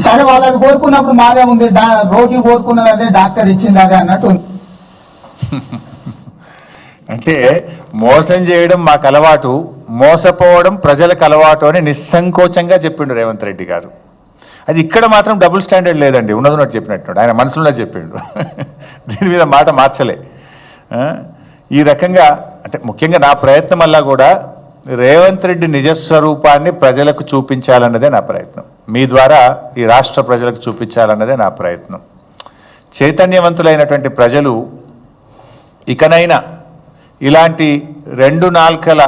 Speaker 2: సరే, వాళ్ళని కోరుకున్నప్పుడు మాదే ఉంది, రోగి కోరుకున్నది అదే, డాక్టర్ ఇచ్చింది అదే అన్నట్టు ఉంది.
Speaker 1: అంటే మోసం చేయడం మాకు అలవాటు, మోసపోవడం ప్రజలకు అలవాటు అని నిస్సంకోచంగా చెప్పిండు రేవంత్ రెడ్డి గారు. అది ఇక్కడ మాత్రం డబుల్ స్టాండర్డ్ లేదండి, ఉన్నది చెప్పినట్టు ఆయన మనసులో చెప్పిండు. దీని మీద మాట మార్చలే. ఈ రకంగా అంటే ముఖ్యంగా నా ప్రయత్నం వల్ల కూడా రేవంత్ రెడ్డి నిజస్వరూపాన్ని ప్రజలకు చూపించాలన్నదే నా ప్రయత్నం. మీ ద్వారా ఈ రాష్ట్ర ప్రజలకు చూపించాలన్నదే నా ప్రయత్నం. చైతన్యవంతులైనటువంటి ప్రజలు ఇకనైనా ఇలాంటి 2 నాల్కల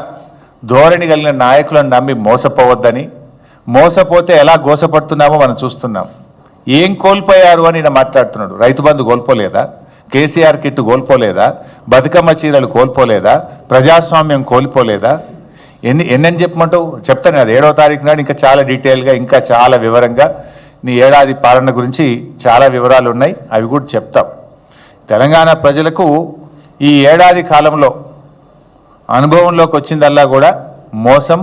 Speaker 1: ధోరణి కలిగిన నాయకులను నమ్మి మోసపోవద్దని, మోసపోతే ఎలా గోసపడుతున్నామో మనం చూస్తున్నాం. ఏం కోల్పోయారు అని నేను మాట్లాడుతున్నాడు. రైతు బంధు కోల్పోలేదా? కేసీఆర్ కిట్టు కోల్పోలేదా? బతుకమ్మ చీరలు కోల్పోలేదా? ప్రజాస్వామ్యం కోల్పోలేదా? ఎన్నని చెప్పమంటావు? చెప్తాను అది 7వ తారీఖు నాడు ఇంకా చాలా డీటెయిల్గా, ఇంకా చాలా వివరంగా నీ ఏడాది పాలన గురించి చాలా వివరాలు ఉన్నాయి, అవి కూడా చెప్తాం. తెలంగాణ ప్రజలకు ఈ ఏడాది కాలంలో అనుభవంలోకి వచ్చిందల్లా కూడా మోసం,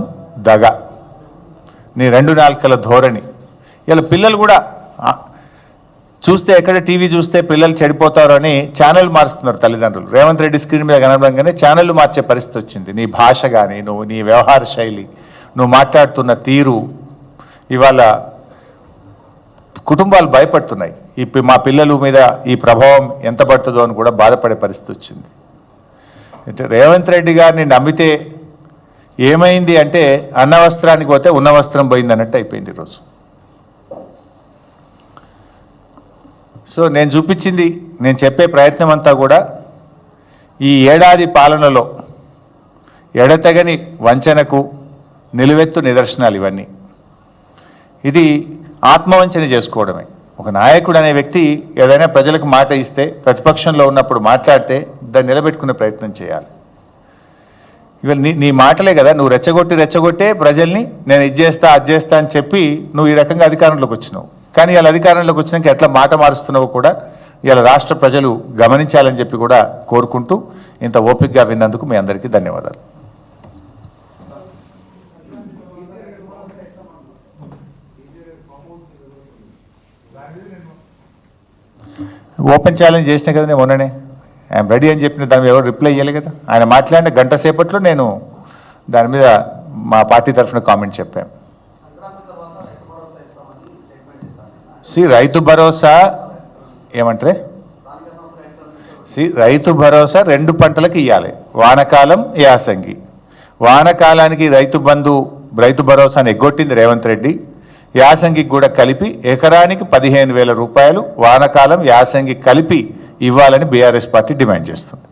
Speaker 1: దగ, నీ 2 నాల్కల ధోరణి. ఇలా పిల్లలు కూడా చూస్తే, ఎక్కడ టీవీ చూస్తే పిల్లలు చెడిపోతారు అని ఛానల్ మారుస్తున్నారు తల్లిదండ్రులు. రేవంత్ రెడ్డి స్క్రీన్ మీద కనబడంగానే ఛానళ్ళు మార్చే పరిస్థితి వచ్చింది. నీ భాష కానీ, నీ వ్యవహార శైలి, నువ్వు మాట్లాడుతున్న తీరు ఇవాళ కుటుంబాలు భయపడుతున్నాయి. మా పిల్లల మీద ఈ ప్రభావం ఎంత పడుతుందో అని కూడా బాధపడే పరిస్థితి వచ్చింది. అంటే రేవంత్ రెడ్డి గారిని నమ్మితే ఏమైంది అంటే అన్న వస్త్రానికి పోతే ఉన్న వస్త్రం పోయింది అన్నట్టు అయిపోయింది ఈరోజు. సో నేను చూపించింది, నేను చెప్పే ప్రయత్నం అంతా కూడా ఈ ఏడాది పాలనలో ఎడతెగని వంచనకు నిలువెత్తు నిదర్శనాలు ఇవన్నీ. ఇది ఆత్మవంచన చేసుకోవడమే. ఒక నాయకుడు అనే వ్యక్తి ఏదైనా ప్రజలకు మాట ఇస్తే, ప్రతిపక్షంలో ఉన్నప్పుడు మాట్లాడితే దాన్ని నిలబెట్టుకునే ప్రయత్నం చేయాలి. ఇవాళ నీ మాటలే కదా, నువ్వు రెచ్చగొట్టే ప్రజల్ని నేను ఇది చేస్తా అది చేస్తా అని చెప్పి నువ్వు ఈ రకంగా అధికారంలోకి వచ్చినావు. కానీ ఇలా అధికారంలోకి వచ్చినాక ఎట్లా మాట మారుస్తున్నావో కూడా ఇలా రాష్ట్ర ప్రజలు గమనించాలని చెప్పి కూడా కోరుకుంటూ ఇంత ఓపికగా విన్నందుకు మీ అందరికీ ధన్యవాదాలు. ఓపెన్ ఛాలెంజ్ చేసినా కదా నేను మొన్ననే, ఐఎమ్ రెడీ అని చెప్పిన దాని ఎవరు రిప్లై ఇవ్వలే కదా. ఆయన మాట్లాడిన గంట సేపట్లో నేను దాని మీద మా పార్టీ తరఫున కామెంట్ చెప్పాను. రైతు భరోసా ఏమంటారే, రైతు భరోసా 2 పంటలకు ఇవ్వాలి, వానకాలం యాసంగి. వానకాలానికి రైతు భరోసాను ఎగ్గొట్టింది రేవంత్ రెడ్డి. యాసంగికి కూడా కలిపి ఎకరానికి 15,000 రూపాయలు వానకాలం యాసంగి కలిపి ఇవ్వాలని బీఆర్ఎస్ పార్టీ డిమాండ్ చేస్తుంది.